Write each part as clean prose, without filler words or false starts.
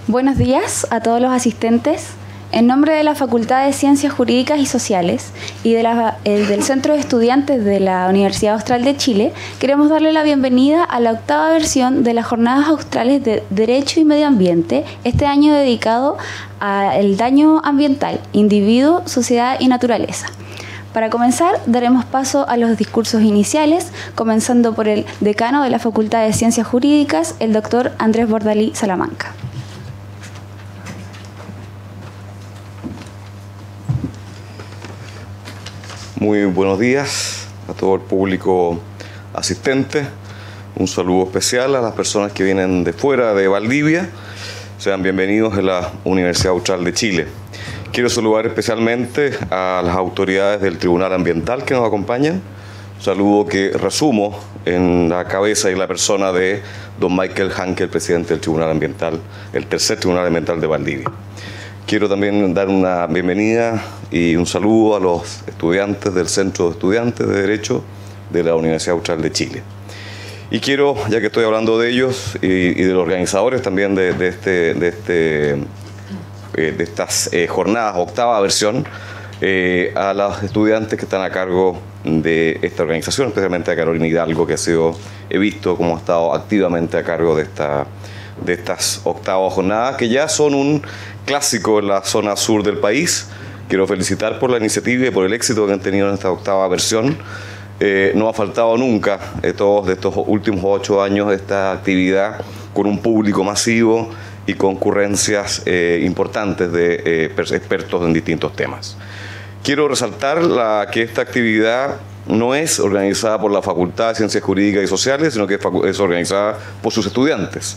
Buenos días a todos los asistentes. En nombre de la Facultad de Ciencias Jurídicas y Sociales y del Centro de Estudiantes de la Universidad Austral de Chile, queremos darle la bienvenida a la 8ª versión de las Jornadas Australes de Derecho y Medio Ambiente, este año dedicado al daño ambiental, individuo, sociedad y naturaleza. Para comenzar, daremos paso a los discursos iniciales, comenzando por el decano de la Facultad de Ciencias Jurídicas, el doctor Andrés Bordalí Salamanca. Muy buenos días a todo el público asistente. Un saludo especial a las personas que vienen de fuera de Valdivia. Sean bienvenidos a la Universidad Austral de Chile. Quiero saludar especialmente a las autoridades del Tribunal Ambiental que nos acompañan. Un saludo que resumo en la cabeza y la persona de don Michael Hanke, el presidente del Tribunal Ambiental, el tercer Tribunal Ambiental de Valdivia. Quiero también dar una bienvenida y un saludo a los estudiantes del Centro de Estudiantes de Derecho de la Universidad Austral de Chile. Y quiero, ya que estoy hablando de ellos y de los organizadores también de estas jornadas, 8ª versión, a los estudiantes que están a cargo de esta organización, especialmente a Carolina Hidalgo, que he visto cómo ha estado activamente a cargo de estas 8ª jornadas, que ya son un clásico en la zona sur del país. Quiero felicitar por la iniciativa y por el éxito que han tenido en esta 8ª versión. No ha faltado nunca, todos de estos últimos 8 años, esta actividad con un público masivo y concurrencias importantes de expertos en distintos temas. Quiero resaltar que esta actividad no es organizada por la Facultad de Ciencias Jurídicas y Sociales, sino que es organizada por sus estudiantes.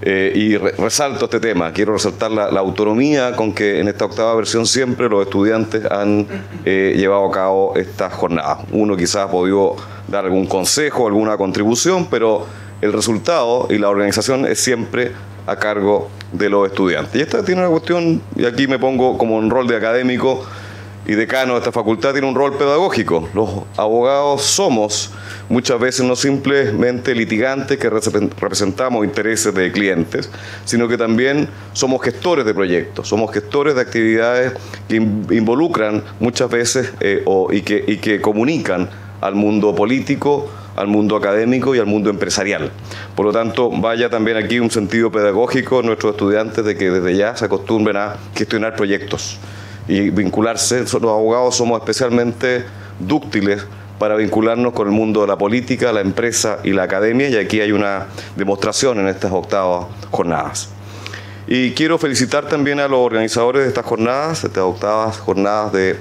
Y resalto este tema, quiero resaltar la autonomía con que en esta 8ª versión siempre los estudiantes han llevado a cabo estas jornadas. Uno quizás ha podido dar algún consejo, alguna contribución, pero el resultado y la organización es siempre a cargo de los estudiantes. Y esta tiene una cuestión, y aquí me pongo como en rol de académico y decano de esta facultad, tiene un rol pedagógico. Los abogados somos muchas veces no simplemente litigantes que representamos intereses de clientes, sino que también somos gestores de proyectos, somos gestores de actividades que involucran muchas veces y que comunican al mundo político, al mundo académico y al mundo empresarial. Por lo tanto, vaya también aquí un sentido pedagógico en nuestros estudiantes de que desde ya se acostumbren a gestionar proyectos y vincularse. Los abogados somos especialmente dúctiles para vincularnos con el mundo de la política, la empresa y la academia, y aquí hay una demostración en estas 8ª jornadas. Y quiero felicitar también a los organizadores de estas 8ª jornadas de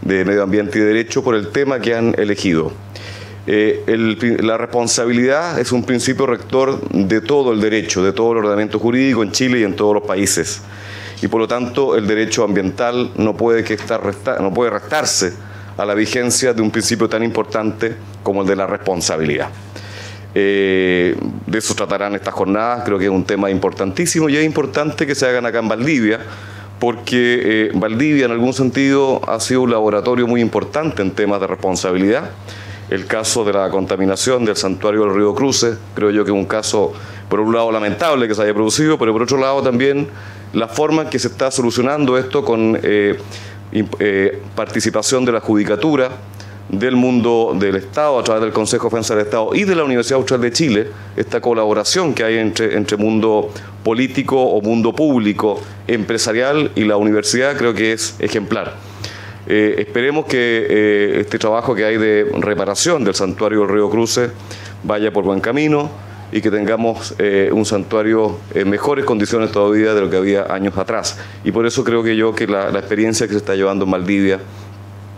Medio Ambiente y Derecho por el tema que han elegido. La responsabilidad es un principio rector de todo el derecho, de todo el ordenamiento jurídico en Chile y en todos los países. Y por lo tanto el derecho ambiental no puede restarse a la vigencia de un principio tan importante como el de la responsabilidad. De eso tratarán estas jornadas, creo que es un tema importantísimo y es importante que se hagan acá en Valdivia, porque Valdivia en algún sentido ha sido un laboratorio muy importante en temas de responsabilidad. El caso de la contaminación del santuario del Río Cruces, creo yo que es un caso, por un lado, lamentable que se haya producido, pero por otro lado también la forma en que se está solucionando esto con participación de la judicatura, del mundo del Estado a través del Consejo de Defensa del Estado y de la Universidad Austral de Chile, esta colaboración que hay entre mundo político o mundo público, empresarial y la universidad, creo que es ejemplar. Esperemos que este trabajo que hay de reparación del santuario del Río Cruces vaya por buen camino y que tengamos un santuario en mejores condiciones todavía de lo que había años atrás. Y por eso creo que la experiencia que se está llevando en Valdivia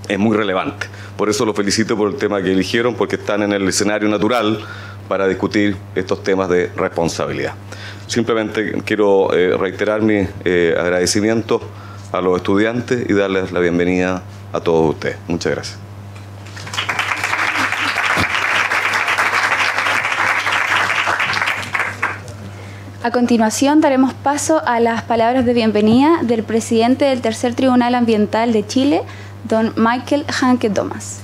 es muy relevante. Por eso los felicito por el tema que eligieron, porque están en el escenario natural para discutir estos temas de responsabilidad. Simplemente quiero reiterar mi agradecimiento a los estudiantes y darles la bienvenida a todos ustedes. Muchas gracias. A continuación daremos paso a las palabras de bienvenida del presidente del Tercer Tribunal Ambiental de Chile, don Michael Hanke Thomas.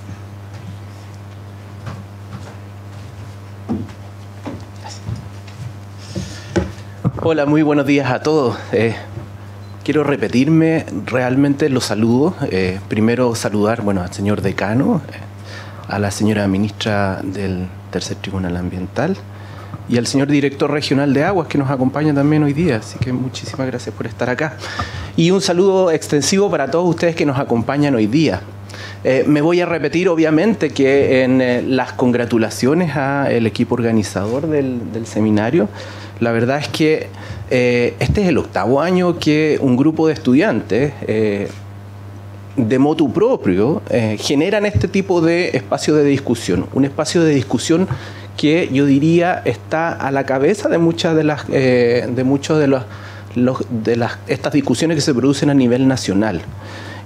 Hola, muy buenos días a todos. Quiero repetirme realmente los saludos. Primero saludar al señor decano, a la señora ministra del Tercer Tribunal Ambiental y al señor director regional de Aguas que nos acompaña también hoy día. Así que muchísimas gracias por estar acá. Y un saludo extensivo para todos ustedes que nos acompañan hoy día. Me voy a repetir, obviamente, que en las congratulaciones al equipo organizador del seminario. La verdad es que este es el 8º año que un grupo de estudiantes de motu propio generan este tipo de espacio de discusión. Un espacio de discusión que yo diría está a la cabeza de muchas de estas discusiones que se producen a nivel nacional.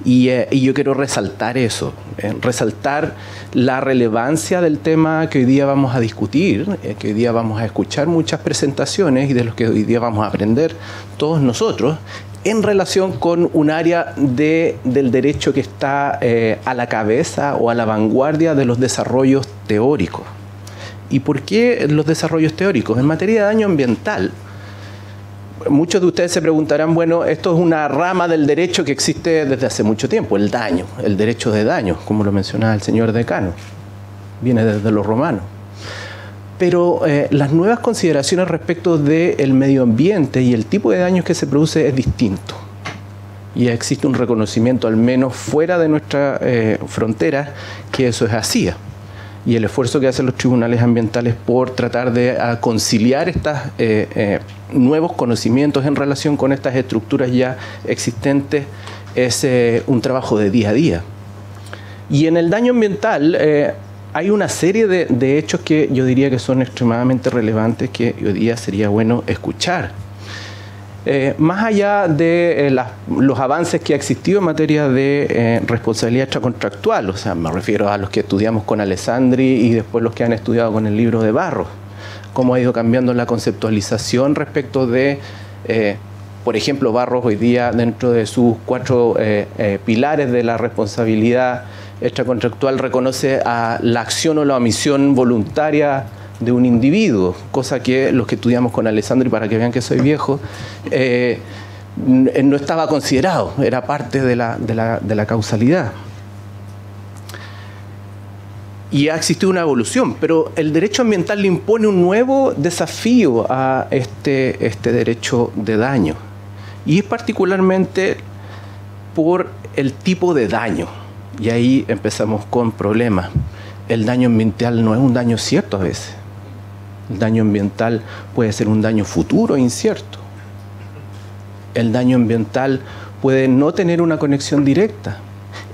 Y yo quiero resaltar eso, resaltar la relevancia del tema que hoy día vamos a discutir, que hoy día vamos a escuchar muchas presentaciones y de los que hoy día vamos a aprender todos nosotros en relación con un área del derecho que está a la cabeza o a la vanguardia de los desarrollos teóricos. ¿Y por qué los desarrollos teóricos? En materia de daño ambiental, muchos de ustedes se preguntarán, bueno, esto es una rama del derecho que existe desde hace mucho tiempo, el daño, el derecho de daño, como lo mencionaba el señor decano, viene desde los romanos. Pero las nuevas consideraciones respecto del medio ambiente y el tipo de daños que se produce es distinto. Y existe un reconocimiento, al menos fuera de nuestra frontera, que eso es así. Y el esfuerzo que hacen los tribunales ambientales por tratar de conciliar estos nuevos conocimientos en relación con estas estructuras ya existentes es un trabajo de día a día. Y en el daño ambiental hay una serie de hechos que yo diría que son extremadamente relevantes que hoy día sería bueno escuchar. Más allá de los avances que ha existido en materia de responsabilidad extracontractual, o sea, me refiero a los que estudiamos con Alessandri y después los que han estudiado con el libro de Barros, cómo ha ido cambiando la conceptualización respecto de, por ejemplo, Barros hoy día dentro de sus 4 pilares de la responsabilidad extracontractual reconoce a la acción o la omisión voluntaria de un individuo, cosa que los que estudiamos con Alessandri, para que vean que soy viejo, no estaba considerado, era parte de la causalidad. Y ha existido una evolución, pero el derecho ambiental le impone un nuevo desafío a este derecho de daño, y es particularmente por el tipo de daño, y ahí empezamos con problemas. El daño ambiental no es un daño cierto a veces. El daño ambiental puede ser un daño futuro incierto. El daño ambiental puede no tener una conexión directa.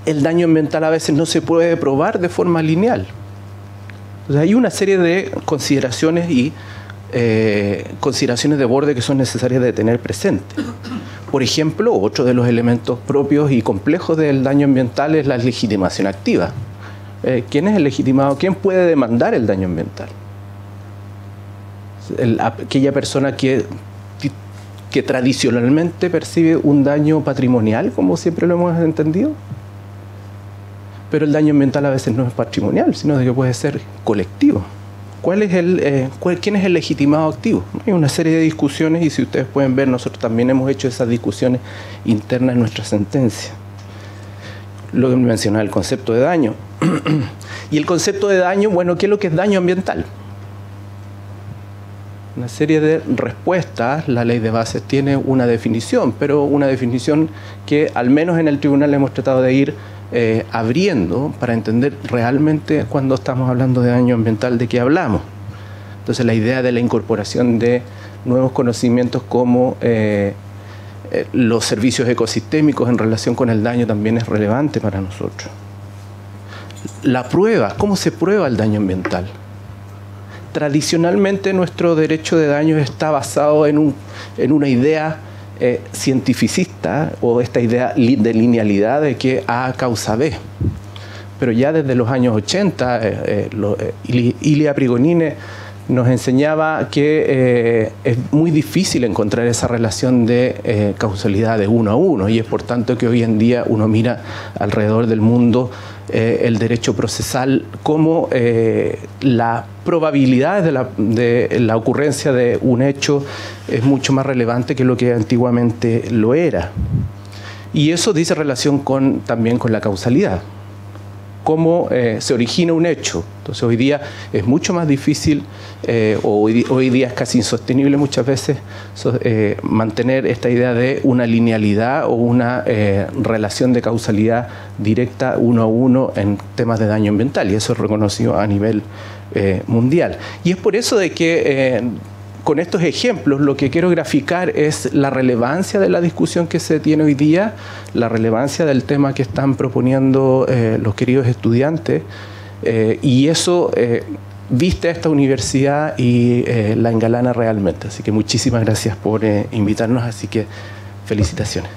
El daño ambiental a veces no se puede probar de forma lineal. O sea, hay una serie de consideraciones y consideraciones de borde que son necesarias de tener presente. Por ejemplo, otro de los elementos propios y complejos del daño ambiental es la legitimación activa. ¿Quién es el legitimado? ¿Quién puede demandar el daño ambiental? Aquella persona que tradicionalmente percibe un daño patrimonial, como siempre lo hemos entendido. Pero el daño ambiental a veces no es patrimonial, sino de que puede ser colectivo. ¿Quién es el legitimado activo? Hay una serie de discusiones y si ustedes pueden ver, nosotros también hemos hecho esas discusiones internas en nuestra sentencia. Lo que mencionaba, el concepto de daño. Y el concepto de daño, bueno, ¿qué es lo que es daño ambiental? Una serie de respuestas. La ley de bases tiene una definición, pero una definición que al menos en el tribunal hemos tratado de ir abriendo para entender realmente cuando estamos hablando de daño ambiental de qué hablamos. Entonces la idea de la incorporación de nuevos conocimientos como los servicios ecosistémicos en relación con el daño también es relevante para nosotros. La prueba, ¿cómo se prueba el daño ambiental? Tradicionalmente nuestro derecho de daño está basado en una idea cientificista o esta idea de linealidad de que A causa B. Pero ya desde los años 80, Ilia Prigonine nos enseñaba que es muy difícil encontrar esa relación de causalidad de uno a uno, y es por tanto que hoy en día uno mira alrededor del mundo el derecho procesal como la probabilidad de la ocurrencia de un hecho es mucho más relevante que lo que antiguamente lo era. Y eso dice relación también con la causalidad, cómo se origina un hecho. Entonces hoy día es mucho más difícil, hoy día es casi insostenible muchas veces mantener esta idea de una linealidad o una relación de causalidad directa uno a uno en temas de daño ambiental, y eso es reconocido a nivel mundial. Y es por eso de que con estos ejemplos lo que quiero graficar es la relevancia de la discusión que se tiene hoy día, la relevancia del tema que están proponiendo los queridos estudiantes, y eso viste a esta universidad y la engalana realmente. Así que muchísimas gracias por invitarnos, así que felicitaciones.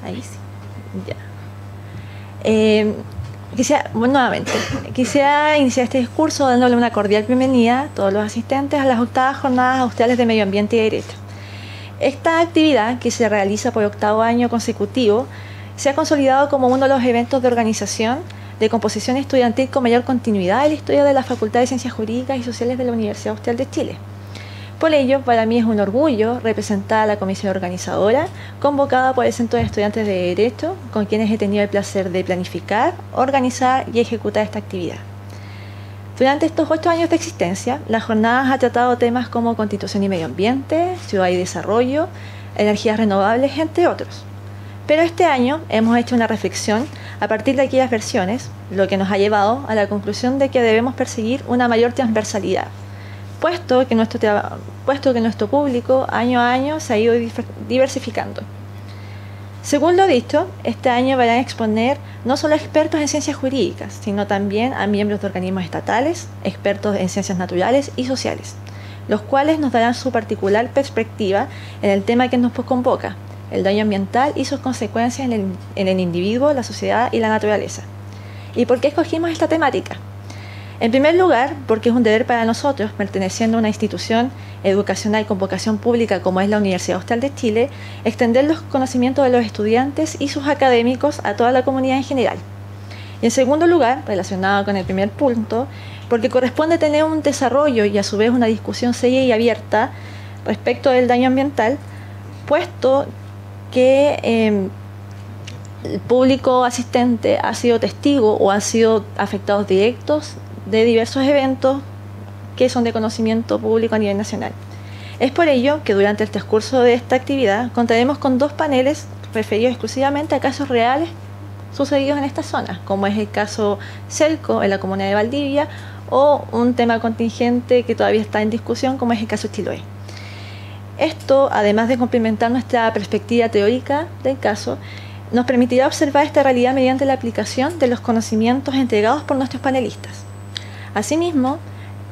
Ahí sí, ya. Quisiera iniciar este discurso dándole una cordial bienvenida a todos los asistentes a las 8ª Jornadas Australes de Medio Ambiente y Derecho. Esta actividad, que se realiza por 8º año consecutivo, se ha consolidado como uno de los eventos de organización de composición estudiantil con mayor continuidad en la historia de la Facultad de Ciencias Jurídicas y Sociales de la Universidad Austral de Chile. Por ello, para mí es un orgullo representar a la comisión organizadora, convocada por el Centro de Estudiantes de Derecho, con quienes he tenido el placer de planificar, organizar y ejecutar esta actividad. Durante estos 8 años de existencia, las jornadas han tratado temas como constitución y medio ambiente, ciudad y desarrollo, energías renovables, entre otros. Pero este año hemos hecho una reflexión a partir de aquellas versiones, lo que nos ha llevado a la conclusión de que debemos perseguir una mayor transversalidad, puesto que nuestro público año a año se ha ido diversificando. Según lo dicho, este año van a exponer no solo a expertos en ciencias jurídicas, sino también a miembros de organismos estatales, expertos en ciencias naturales y sociales, los cuales nos darán su particular perspectiva en el tema que nos convoca, el daño ambiental y sus consecuencias en el individuo, la sociedad y la naturaleza. ¿Y por qué escogimos esta temática? En primer lugar, porque es un deber para nosotros, perteneciendo a una institución educacional con vocación pública como es la Universidad Austral de Chile, extender los conocimientos de los estudiantes y sus académicos a toda la comunidad en general. Y en segundo lugar, relacionado con el primer punto, porque corresponde tener un desarrollo y a su vez una discusión seria y abierta respecto del daño ambiental, puesto que el público asistente ha sido testigo o han sido afectados directos de diversos eventos que son de conocimiento público a nivel nacional. Es por ello que durante el transcurso de esta actividad contaremos con 2 paneles referidos exclusivamente a casos reales sucedidos en esta zona, como es el caso Celco en la comuna de Valdivia, o un tema contingente que todavía está en discusión, como es el caso Chiloé. Esto, además de complementar nuestra perspectiva teórica del caso, nos permitirá observar esta realidad mediante la aplicación de los conocimientos entregados por nuestros panelistas. Asimismo,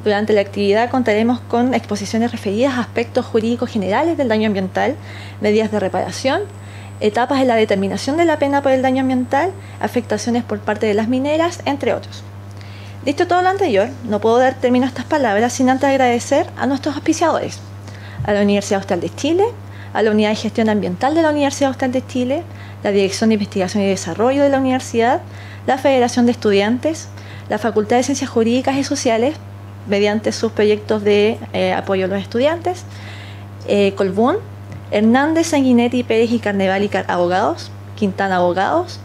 durante la actividad contaremos con exposiciones referidas a aspectos jurídicos generales del daño ambiental, medidas de reparación, etapas en la determinación de la pena por el daño ambiental, afectaciones por parte de las mineras, entre otros. Dicho todo lo anterior, no puedo dar término a estas palabras sin antes agradecer a nuestros auspiciadores, a la Universidad Austral de Chile, a la Unidad de Gestión Ambiental de la Universidad Austral de Chile, la Dirección de Investigación y Desarrollo de la Universidad, la Federación de Estudiantes, la Facultad de Ciencias Jurídicas y Sociales, mediante sus proyectos de apoyo a los estudiantes, Colbún, Hernández, Sanguinetti, Pérez y Carneval abogados, Quintana abogados,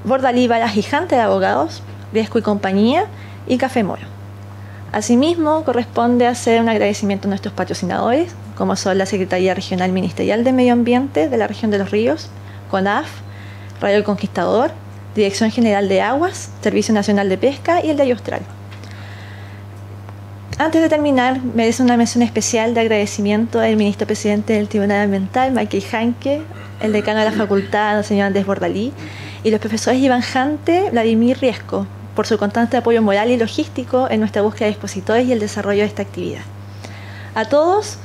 Bordalí, Balas y Hunter abogados, Riesco y compañía y Café Moro. Asimismo, corresponde hacer un agradecimiento a nuestros patrocinadores, como son la Secretaría Regional Ministerial de Medio Ambiente de la Región de los Ríos, CONAF, Radio El Conquistador, Dirección General de Aguas, Servicio Nacional de Pesca y el Diario Austral. Antes de terminar, merece una mención especial de agradecimiento al ministro presidente del Tribunal Ambiental, Michael Hanke, el decano de la facultad, el señor Andrés Bordalí, y los profesores Iván Jante, Vladimir Riesco, por su constante apoyo moral y logístico en nuestra búsqueda de expositores y el desarrollo de esta actividad. A todos,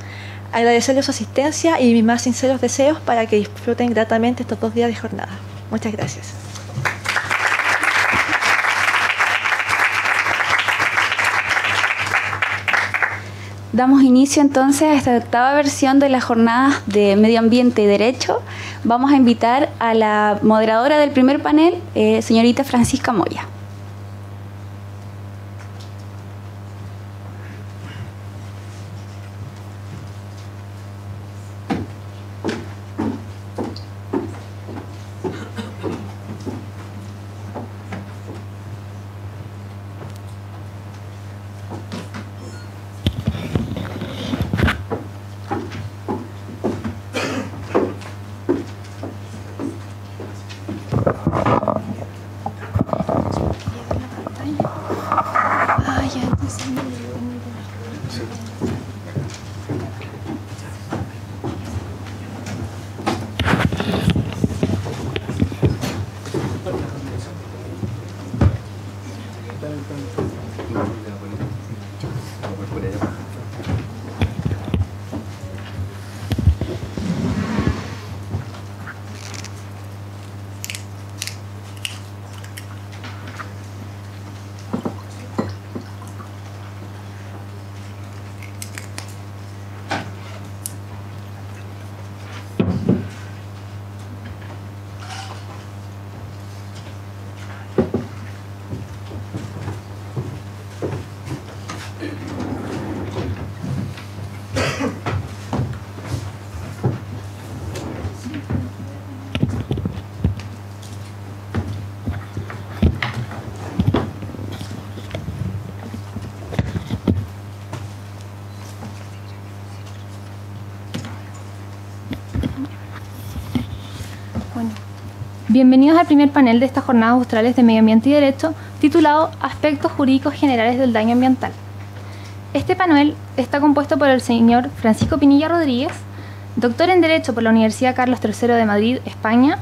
agradecerles su asistencia y mis más sinceros deseos para que disfruten gratamente estos 2 días de jornada. Muchas gracias. Damos inicio entonces a esta 8ª versión de las jornadas de Medio Ambiente y Derecho. Vamos a invitar a la moderadora del primer panel, señorita Francisca Moya. Bienvenidos al primer panel de estas jornadas australes de Medio Ambiente y Derecho, titulado Aspectos Jurídicos Generales del Daño Ambiental. Este panel está compuesto por el señor Francisco Pinilla Rodríguez, doctor en Derecho por la Universidad Carlos III de Madrid, España,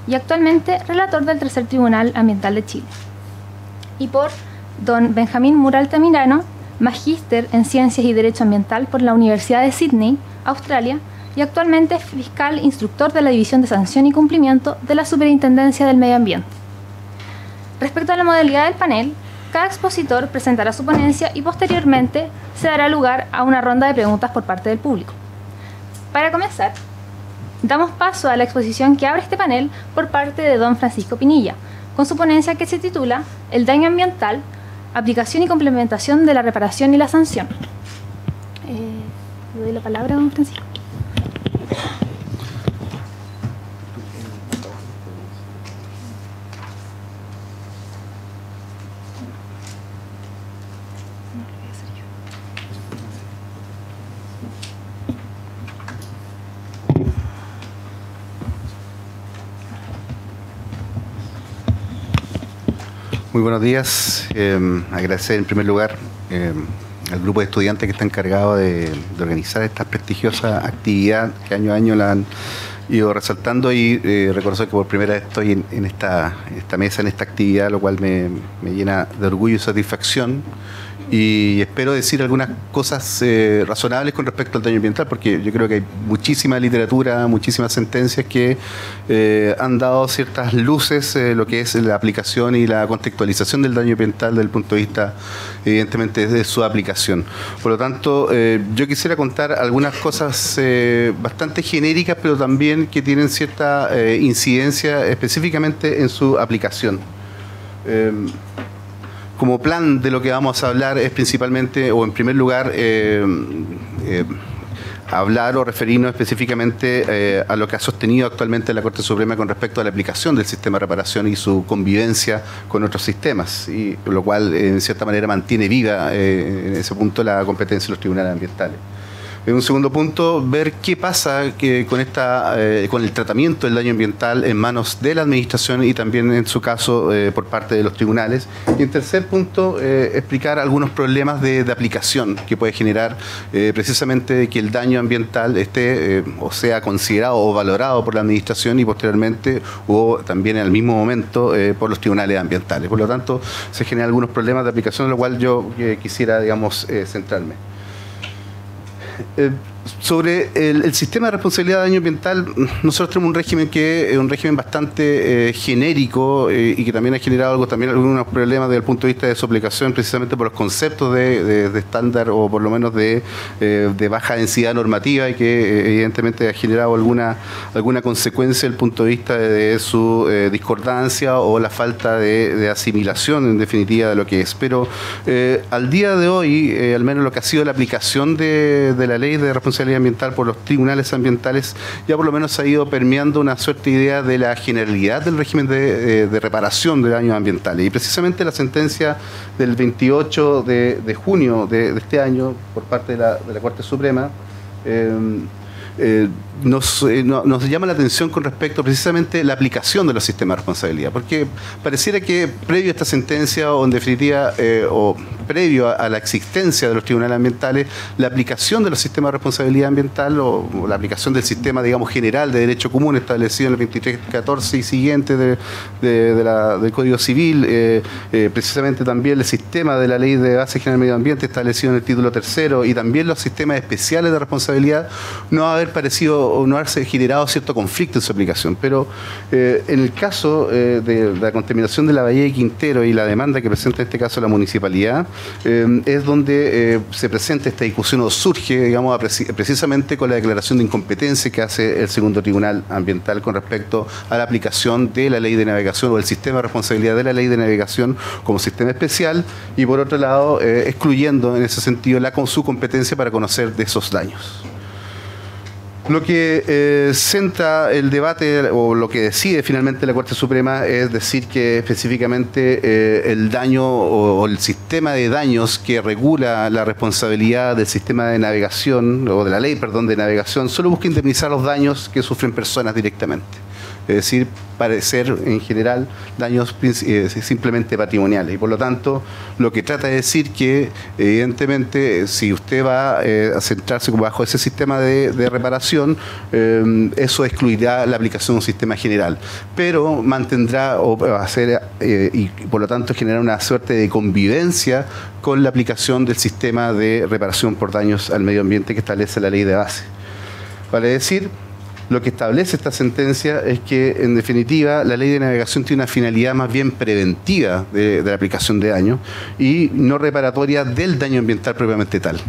y actualmente relator del Tercer Tribunal Ambiental de Chile. Y por don Benjamín Mura Altamirano, magíster en Ciencias y Derecho Ambiental por la Universidad de Sydney, Australia, y actualmente es fiscal instructor de la División de Sanción y Cumplimiento de la Superintendencia del Medio Ambiente. Respecto a la modalidad del panel, cada expositor presentará su ponencia y posteriormente se dará lugar a una ronda de preguntas por parte del público. Para comenzar, damos paso a la exposición que abre este panel por parte de don Francisco Pinilla, con su ponencia que se titula El daño ambiental, aplicación y complementación de la reparación y la sanción. Le doy la palabra a don Francisco. Muy buenos días. Agradecer en primer lugar al grupo de estudiantes que está encargado de organizar esta prestigiosa actividad que año a año la han ido resaltando, y reconocer que por primera vez estoy en esta mesa, en esta actividad, lo cual me llena de orgullo y satisfacción. Y espero decir algunas cosas razonables con respecto al daño ambiental, porque yo creo que hay muchísima literatura, muchísimas sentencias que han dado ciertas luces lo que es la aplicación y la contextualización del daño ambiental desde el punto de vista, evidentemente, de su aplicación. Por lo tanto, yo quisiera contar algunas cosas bastante genéricas, pero también que tienen cierta incidencia específicamente en su aplicación. Como plan de lo que vamos a hablar es principalmente, o en primer lugar, hablar o referirnos específicamente a lo que ha sostenido actualmente la Corte Suprema con respecto a la aplicación del sistema de reparación y su convivencia con otros sistemas, y lo cual en cierta manera mantiene viva en ese punto la competencia de los tribunales ambientales. En un segundo punto, ver qué pasa con el tratamiento del daño ambiental en manos de la administración y también, en su caso, por parte de los tribunales. Y en tercer punto, explicar algunos problemas de aplicación que puede generar precisamente que el daño ambiental esté o sea considerado o valorado por la administración y posteriormente o también en el mismo momento por los tribunales ambientales. Por lo tanto, se generan algunos problemas de aplicación, en lo cual yo quisiera, digamos, centrarme. Sobre el sistema de responsabilidad de daño ambiental, nosotros tenemos un régimen que es un régimen bastante genérico y que también ha generado algunos problemas desde el punto de vista de su aplicación, precisamente por los conceptos de estándar o por lo menos de baja densidad normativa, y que evidentemente ha generado alguna consecuencia desde el punto de vista de su discordancia o la falta de asimilación, en definitiva, de lo que es. Pero al día de hoy, al menos lo que ha sido la aplicación de la ley de responsabilidad ambiental por los tribunales ambientales, ya por lo menos ha ido permeando una suerte de idea de la generalidad del régimen de reparación de daños ambientales. Y precisamente la sentencia del 28 de junio de este año por parte de la Corte Suprema nos llama la atención con respecto precisamente a la aplicación de los sistemas de responsabilidad, porque pareciera que previo a esta sentencia, o en definitiva o previo a la existencia de los tribunales ambientales, la aplicación de los sistemas de responsabilidad ambiental o la aplicación del sistema, digamos, general de derecho común establecido en el 2314 y siguiente del Código Civil, precisamente también el sistema de la Ley de Base General del Medio Ambiente establecido en el título tercero, y también los sistemas especiales de responsabilidad, no va a haber parecido o no haberse generado cierto conflicto en su aplicación. Pero en el caso de la contaminación de la Bahía de Quintero y la demanda que presenta en este caso la municipalidad, es donde se presenta esta discusión o surge, digamos, precisamente con la declaración de incompetencia que hace el segundo tribunal ambiental con respecto a la aplicación de la ley de navegación o el sistema de responsabilidad de la ley de navegación como sistema especial, y por otro lado excluyendo en ese sentido su competencia para conocer de esos daños. Lo que centra el debate o lo que decide finalmente la Corte Suprema es decir que específicamente el daño o el sistema de daños que regula la responsabilidad del sistema de navegación o de la ley, perdón, de navegación, solo busca indemnizar los daños que sufren personas directamente. Es decir, parecer en general daños simplemente patrimoniales. Y por lo tanto, lo que trata de decir que, evidentemente, si usted va a centrarse bajo ese sistema de reparación, eso excluirá la aplicación de un sistema general. Pero mantendrá o va a hacer, y por lo tanto generar una suerte de convivencia con la aplicación del sistema de reparación por daños al medio ambiente que establece la ley de base. Vale decir, lo que establece esta sentencia es que, en definitiva, la ley de navegación tiene una finalidad más bien preventiva de la aplicación de daño y no reparatoria del daño ambiental propiamente tal.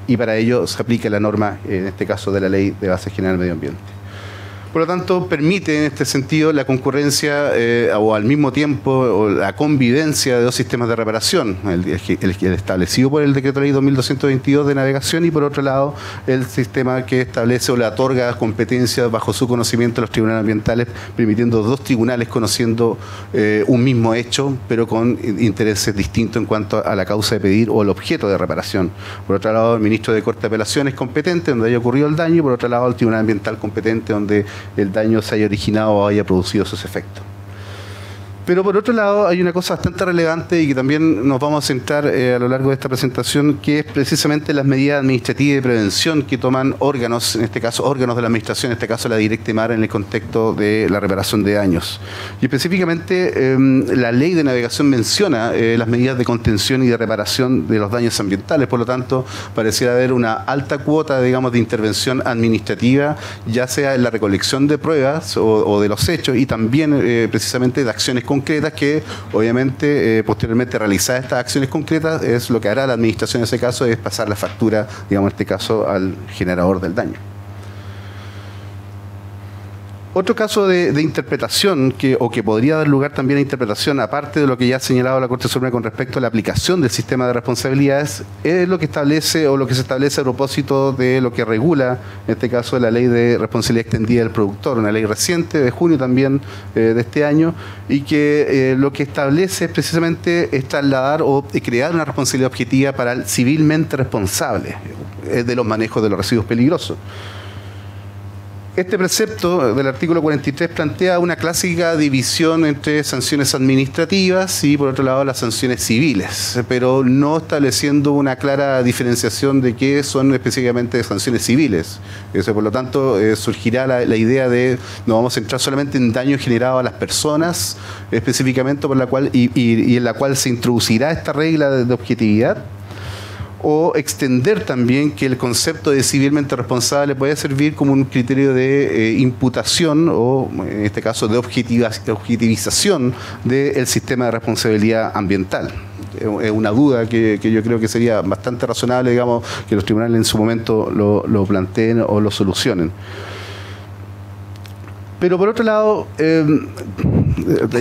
Y para ello se aplica la norma, en este caso, de la Ley de Base General del Medio Ambiente. Por lo tanto, permite en este sentido la concurrencia o al mismo tiempo o la convivencia de dos sistemas de reparación, el establecido por el Decreto Ley 2222 de navegación y por otro lado el sistema que establece o le otorga competencias bajo su conocimiento a los tribunales ambientales, permitiendo dos tribunales conociendo un mismo hecho, pero con intereses distintos en cuanto a la causa de pedir o el objeto de reparación. Por otro lado, el ministro de Corte de Apelaciones competente donde haya ocurrido el daño, y por otro lado el tribunal ambiental competente donde el daño se haya originado o haya producido sus efectos. Pero por otro lado hay una cosa bastante relevante y que también nos vamos a centrar a lo largo de esta presentación, que es precisamente las medidas administrativas de prevención que toman órganos, en este caso órganos de la administración, en este caso la Directemar, en el contexto de la reparación de daños. Y específicamente la ley de navegación menciona las medidas de contención y de reparación de los daños ambientales, por lo tanto pareciera haber una alta cuota, digamos, de intervención administrativa, ya sea en la recolección de pruebas o de los hechos y también precisamente de acciones concretas que obviamente posteriormente realizadas estas acciones concretas es lo que hará la administración en ese caso, es pasar la factura, digamos en este caso, al generador del daño. Otro caso de interpretación que podría dar lugar también a interpretación, aparte de lo que ya ha señalado la Corte Suprema con respecto a la aplicación del sistema de responsabilidades, es lo que establece o lo que se establece a propósito de lo que regula, en este caso, la Ley de Responsabilidad Extendida del Productor, una ley reciente de junio también de este año, y que lo que establece es precisamente es trasladar o crear una responsabilidad objetiva para el civilmente responsable de los manejos de los residuos peligrosos. Este precepto del artículo 43 plantea una clásica división entre sanciones administrativas y, por otro lado, las sanciones civiles, pero no estableciendo una clara diferenciación de qué son específicamente sanciones civiles. Por lo tanto, surgirá la idea de nos vamos a centrar solamente en daño generado a las personas, específicamente por la cual y en la cual se introducirá esta regla de objetividad, o extender también que el concepto de civilmente responsable puede servir como un criterio de imputación o, en este caso, de objetivización del sistema de responsabilidad ambiental. Es una duda que yo creo que sería bastante razonable, digamos, que los tribunales en su momento lo planteen o lo solucionen. Pero por otro lado,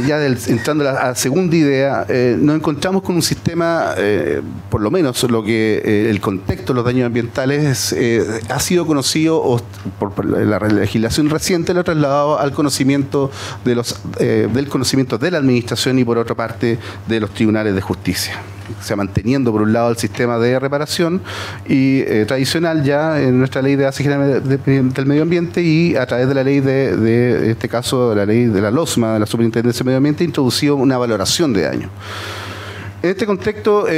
ya entrando a la segunda idea, nos encontramos con un sistema, por lo menos lo que el contexto de los daños ambientales ha sido conocido por la legislación reciente, lo ha trasladado al conocimiento del conocimiento de la administración y por otra parte de los tribunales de justicia. O sea, manteniendo por un lado el sistema de reparación y tradicional ya en nuestra ley de base general del medio ambiente, y a través de la ley en este caso la ley de la LOSMA, de la Superintendencia del Medio Ambiente, introducido una valoración de daño. En este contexto,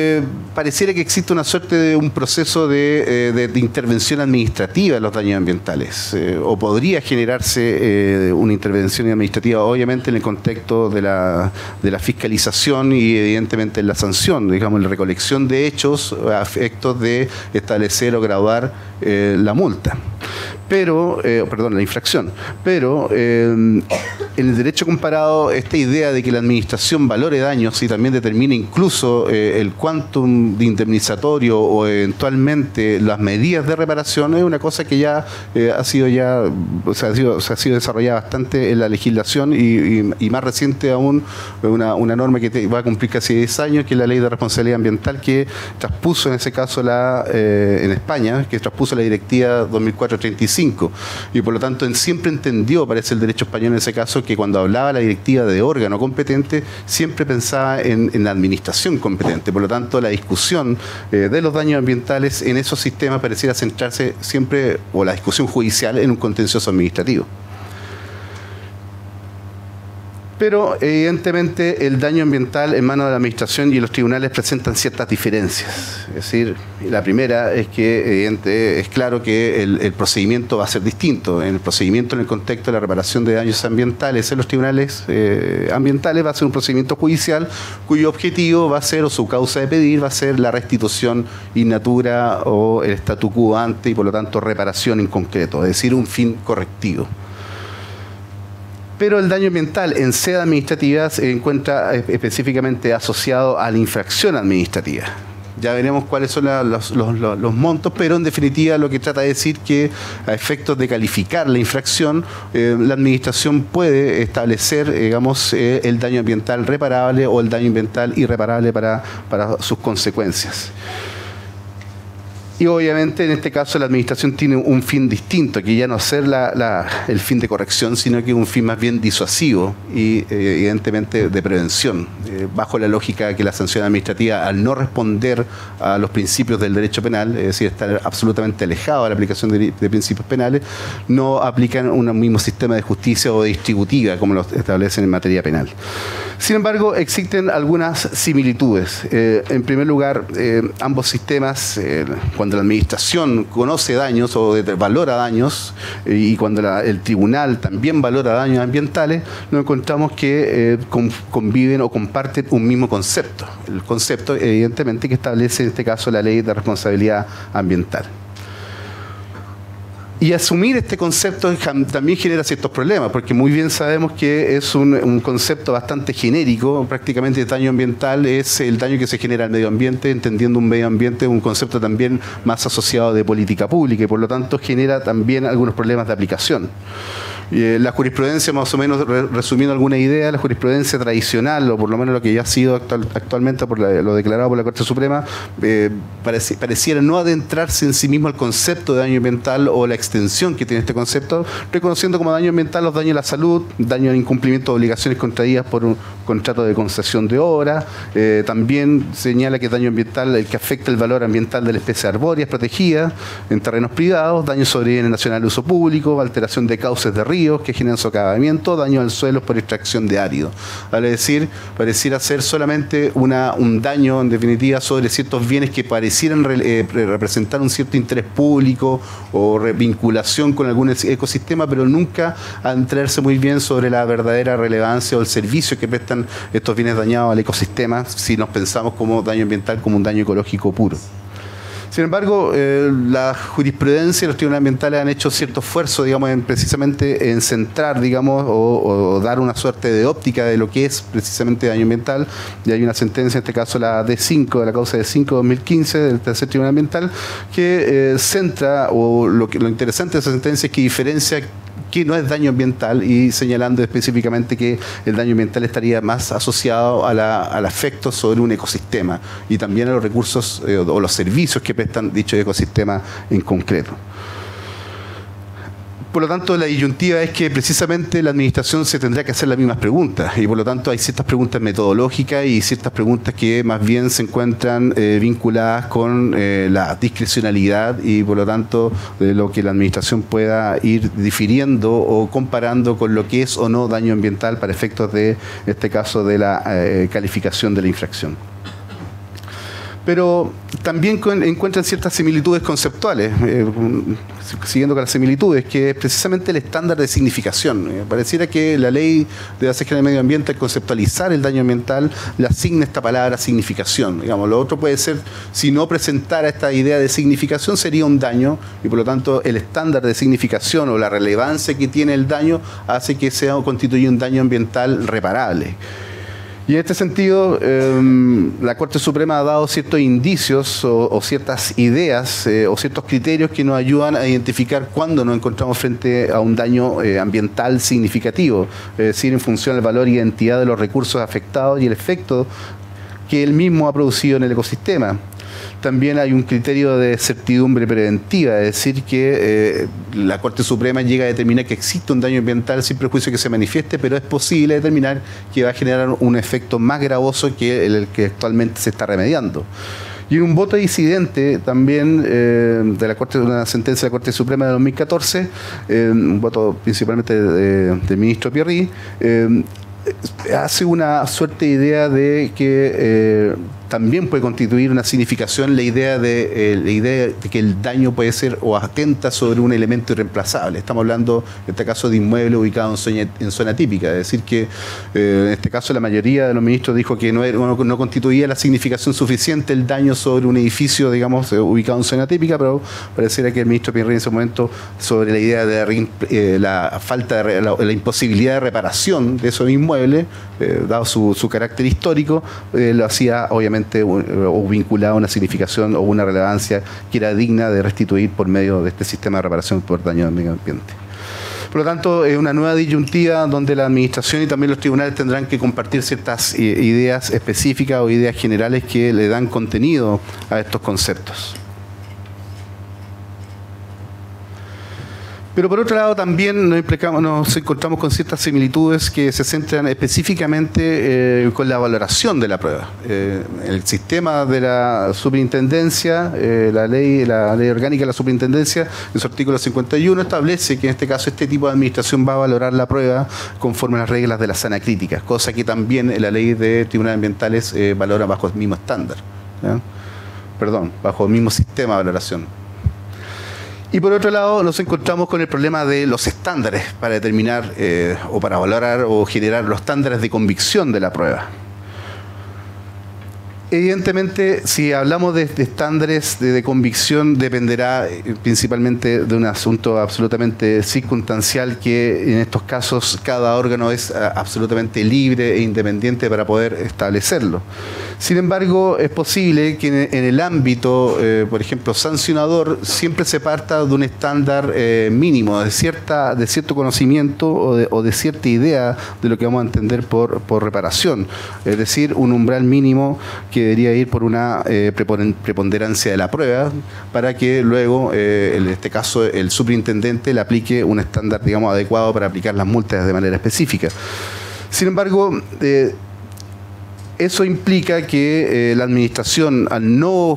pareciera que existe una suerte de un proceso de intervención administrativa en los daños ambientales, o podría generarse una intervención administrativa, obviamente en el contexto de la fiscalización y evidentemente en la sanción, digamos, la recolección de hechos a efectos de establecer o graduar la multa. Pero, la infracción. Pero en el derecho comparado, esta idea de que la administración valore daños y también determine incluso el quantum de indemnizatorio o eventualmente las medidas de reparación es una cosa que ya ha sido desarrollada bastante en la legislación y más reciente aún una norma que va a cumplir casi 10 años, que es la Ley de Responsabilidad Ambiental, que transpuso en ese caso en España, que transpuso la Directiva 2004/35, y por lo tanto siempre entendió, parece el derecho español en ese caso, que cuando hablaba la directiva de órgano competente siempre pensaba en la administración competente. Por lo tanto, la discusión de los daños ambientales en esos sistemas pareciera centrarse siempre, o la discusión judicial, en un contencioso administrativo. Pero evidentemente el daño ambiental en manos de la administración y los tribunales presentan ciertas diferencias. Es decir, la primera es que es claro que el procedimiento va a ser distinto. En el procedimiento, en el contexto de la reparación de daños ambientales en los tribunales ambientales, va a ser un procedimiento judicial cuyo objetivo va a ser, o su causa de pedir, va a ser la restitución in natura o el statu quo ante, y por lo tanto reparación en concreto, es decir, un fin correctivo. Pero el daño ambiental en sede administrativa se encuentra específicamente asociado a la infracción administrativa. Ya veremos cuáles son los montos, pero en definitiva lo que trata de decir que a efectos de calificar la infracción, la administración puede establecer, digamos, el daño ambiental reparable o el daño ambiental irreparable para sus consecuencias. Y obviamente en este caso la administración tiene un fin distinto, que ya no ser el fin de corrección, sino que un fin más bien disuasivo y evidentemente de prevención, bajo la lógica que la sanción administrativa, al no responder a los principios del derecho penal, es decir, estar absolutamente alejado de la aplicación de principios penales, no aplican un mismo sistema de justicia o distributiva como lo establecen en materia penal. Sin embargo, existen algunas similitudes. En primer lugar, ambos sistemas, cuando la administración conoce daños o valora daños, y cuando el tribunal también valora daños ambientales, nos encontramos que conviven o comparten un mismo concepto. El concepto, evidentemente, que establece en este caso la Ley de Responsabilidad Ambiental. Y asumir este concepto también genera ciertos problemas, porque muy bien sabemos que es un concepto bastante genérico. Prácticamente el daño ambiental es el daño que se genera al medio ambiente, entendiendo un medio ambiente un concepto también más asociado de política pública, y por lo tanto genera también algunos problemas de aplicación. La jurisprudencia, más o menos resumiendo alguna idea, la jurisprudencia tradicional, o por lo menos lo que ya ha sido actualmente por lo declarado por la Corte Suprema, pareciera no adentrarse en sí mismo el concepto de daño ambiental o la extensión que tiene este concepto, reconociendo como daño ambiental los daños a la salud, daño al incumplimiento de obligaciones contraídas por un contrato de concesión de obra. También señala que daño ambiental el que afecta el valor ambiental de la especie arbórea protegida en terrenos privados, daño sobre bienes nacionales de uso público, alteración de cauces de ríos que generan socavamiento, daño al suelo por extracción de árido. Vale decir, pareciera ser solamente un daño, en definitiva, sobre ciertos bienes que parecieran representar un cierto interés público o vinculación con algún ecosistema, pero nunca adentrarse muy bien sobre la verdadera relevancia o el servicio que prestan estos bienes dañados al ecosistema, si nos pensamos como daño ambiental, como un daño ecológico puro. Sin embargo, la jurisprudencia y los tribunales ambientales han hecho cierto esfuerzo, digamos, precisamente en centrar, digamos, o dar una suerte de óptica de lo que es precisamente daño ambiental. Y hay una sentencia, en este caso la D5, de la causa D5-2015 del tercer tribunal ambiental, que centra, o lo interesante de esa sentencia es que diferencia que no es daño ambiental, y señalando específicamente que el daño ambiental estaría más asociado al efecto sobre un ecosistema y también a los recursos o los servicios que prestan dicho ecosistema en concreto. Por lo tanto, la disyuntiva es que precisamente la administración se tendrá que hacer las mismas preguntas, y por lo tanto hay ciertas preguntas metodológicas y ciertas preguntas que más bien se encuentran vinculadas con la discrecionalidad y por lo tanto de lo que la administración pueda ir difiriendo o comparando con lo que es o no daño ambiental para efectos de, en este caso, de la calificación de la infracción. Pero también encuentran ciertas similitudes conceptuales, siguiendo con las similitudes, que es precisamente el estándar de significación. Pareciera que la ley de Base General de Medio Ambiente, al conceptualizar el daño ambiental, le asigna esta palabra significación. Digamos, lo otro puede ser, si no presentara esta idea de significación, sería un daño, y por lo tanto el estándar de significación o la relevancia que tiene el daño hace que sea o constituya un daño ambiental reparable. Y en este sentido, la Corte Suprema ha dado ciertos indicios o ciertas ideas o ciertos criterios que nos ayudan a identificar cuándo nos encontramos frente a un daño ambiental significativo, es decir, en función del valor y identidad de los recursos afectados y el efecto que él mismo ha producido en el ecosistema. También hay un criterio de certidumbre preventiva, es decir, que la Corte Suprema llega a determinar que existe un daño ambiental sin prejuicio que se manifieste, pero es posible determinar que va a generar un efecto más gravoso que el que actualmente se está remediando. Y en un voto disidente también de la Corte, de una sentencia de la Corte Suprema de 2014, un voto principalmente del ministro Pierri, hace una suerte de idea de que también puede constituir una significación la idea de que el daño puede ser o atenta sobre un elemento irreemplazable. Estamos hablando, en este caso, de inmuebles ubicados en zona típica. Es decir, que en este caso la mayoría de los ministros dijo que no constituía la significación suficiente el daño sobre un edificio, digamos, ubicado en zona típica, pero pareciera que el ministro Pierri en ese momento, sobre la idea de la falta de la imposibilidad de reparación de esos inmuebles, dado su carácter histórico, lo hacía obviamente o vinculado a una significación o una relevancia que era digna de restituir por medio de este sistema de reparación por daño al medio ambiente. Por lo tanto, es una nueva disyuntiva donde la administración y también los tribunales tendrán que compartir ciertas ideas específicas o ideas generales que le dan contenido a estos conceptos. Pero por otro lado también nos encontramos con ciertas similitudes que se centran específicamente con la valoración de la prueba. El sistema de la superintendencia, la ley orgánica de la superintendencia, en su artículo 51, establece que en este caso este tipo de administración va a valorar la prueba conforme a las reglas de la sana crítica, cosa que también la ley de tribunales ambientales valora bajo el mismo estándar, ¿ya? Perdón, bajo el mismo sistema de valoración. Y por otro lado nos encontramos con el problema de los estándares para determinar o para valorar o generar los estándares de convicción de la prueba. Evidentemente, si hablamos de estándares de convicción, dependerá principalmente de un asunto absolutamente circunstancial, que en estos casos cada órgano es absolutamente libre e independiente para poder establecerlo. Sin embargo, es posible que en el ámbito, por ejemplo, sancionador, siempre se parta de un estándar mínimo, de cierto conocimiento o de cierta idea de lo que vamos a entender por reparación. Es decir, un umbral mínimo que debería ir por una preponderancia de la prueba, para que luego, en este caso, el superintendente le aplique un estándar, digamos, adecuado para aplicar las multas de manera específica. Sin embargo, eso implica que la administración, al no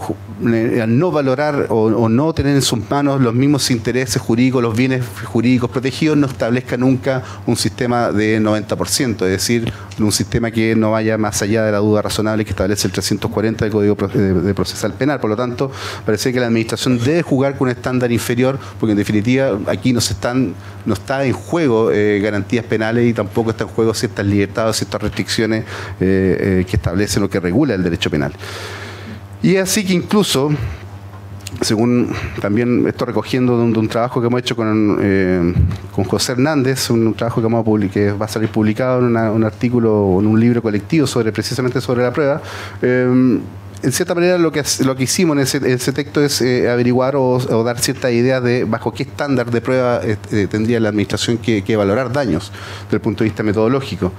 valorar o no tener en sus manos los mismos intereses jurídicos, los bienes jurídicos protegidos, no establezca nunca un sistema de 90%, es decir, un sistema que no vaya más allá de la duda razonable que establece el 340 del Código de Procesal Penal. Por lo tanto, parece que la administración debe jugar con un estándar inferior, porque en definitiva aquí no está en juego garantías penales, y tampoco está en juego ciertas libertades, ciertas restricciones que establecen o que regula el derecho penal. Y es así que incluso, según también estoy recogiendo de un trabajo que hemos hecho con José Hernández, un trabajo que que va a salir publicado en un artículo, en un libro colectivo precisamente sobre la prueba, en cierta manera lo que hicimos en ese texto es averiguar o dar cierta idea de bajo qué estándar de prueba tendría la administración que valorar daños desde el punto de vista metodológico.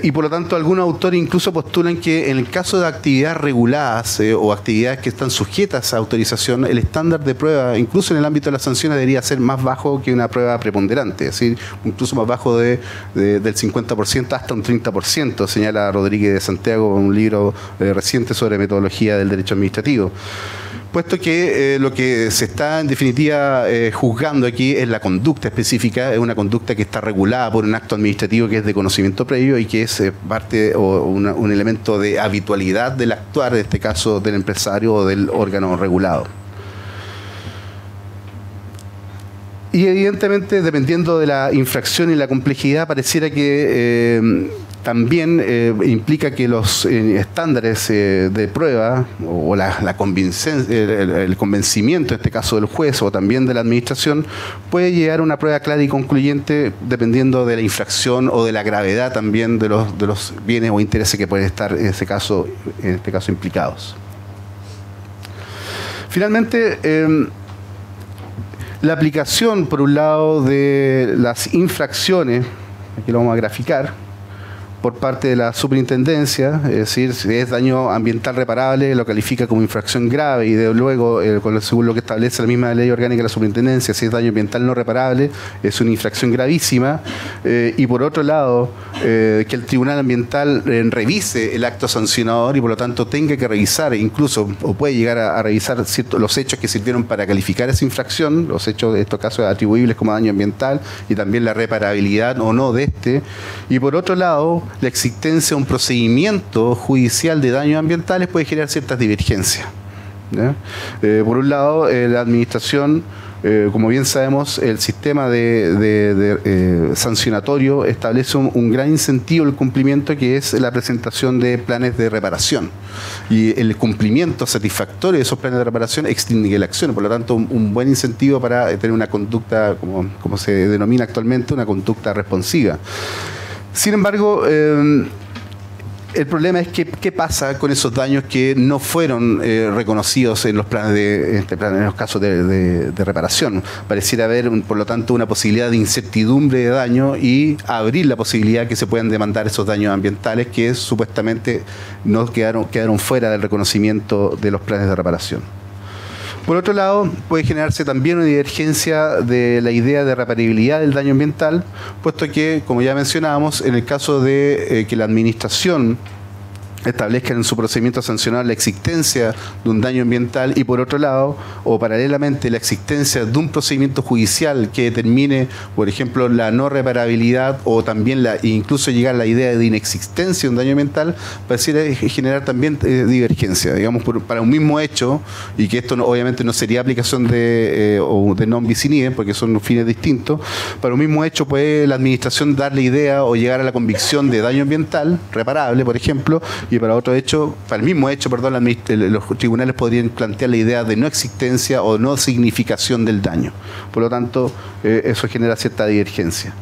Y por lo tanto, algunos autores incluso postulan que en el caso de actividades reguladas o actividades que están sujetas a autorización, el estándar de prueba, incluso en el ámbito de las sanciones, debería ser más bajo que una prueba preponderante, es decir, incluso más bajo del 50% hasta un 30%, señala Rodríguez de Santiago en un libro reciente sobre metodología del derecho administrativo. Puesto que lo que se está en definitiva juzgando aquí es la conducta específica, es una conducta que está regulada por un acto administrativo que es de conocimiento previo y que es parte o un elemento de habitualidad del actuar, en este caso del empresario o del órgano regulado. Y evidentemente, dependiendo de la infracción y la complejidad, pareciera que también implica que los estándares de prueba o el convencimiento, en este caso del juez o también de la administración, puede llegar a una prueba clara y concluyente dependiendo de la infracción o de la gravedad también de los bienes o intereses que pueden estar en este caso implicados. Finalmente, la aplicación, por un lado, de las infracciones, aquí lo vamos a graficar, por parte de la superintendencia, es decir, si es daño ambiental reparable, lo califica como infracción grave y de luego, según lo que establece la misma ley orgánica de la superintendencia, si es daño ambiental no reparable, es una infracción gravísima. Y por otro lado, que el Tribunal Ambiental revise el acto sancionador y por lo tanto tenga que revisar, incluso, o puede llegar a revisar los hechos que sirvieron para calificar esa infracción, los hechos de estos casos atribuibles como daño ambiental y también la reparabilidad o no de este. Y por otro lado, la existencia de un procedimiento judicial de daños ambientales puede generar ciertas divergencias, ¿ya? Por un lado, la administración, como bien sabemos, el sistema sancionatorio establece un gran incentivo al cumplimiento, que es la presentación de planes de reparación. Y el cumplimiento satisfactorio de esos planes de reparación extingue la acción. Por lo tanto, un buen incentivo para tener una conducta, como se denomina actualmente, una conducta responsiva. Sin embargo, el problema es qué pasa con esos daños que no fueron reconocidos en los planes en los casos de reparación. Pareciera haber, por lo tanto, una posibilidad de incertidumbre de daño y abrir la posibilidad que se puedan demandar esos daños ambientales que supuestamente no quedaron fuera del reconocimiento de los planes de reparación. Por otro lado, puede generarse también una divergencia de la idea de reparabilidad del daño ambiental, puesto que, como ya mencionábamos, en el caso de que la administración establezca en su procedimiento sancionador la existencia de un daño ambiental y por otro lado, o paralelamente, la existencia de un procedimiento judicial que determine, por ejemplo, la no reparabilidad o también incluso llegar a la idea de inexistencia de un daño ambiental, pareciera generar también divergencia, digamos, para un mismo hecho, y que esto obviamente no sería aplicación de non bis in idem, porque son fines distintos. Para un mismo hecho puede la administración dar la idea o llegar a la convicción de daño ambiental reparable, por ejemplo, y para otro hecho, para el mismo hecho, perdón, los tribunales podrían plantear la idea de no existencia o no significación del daño. Por lo tanto, eso genera cierta divergencia.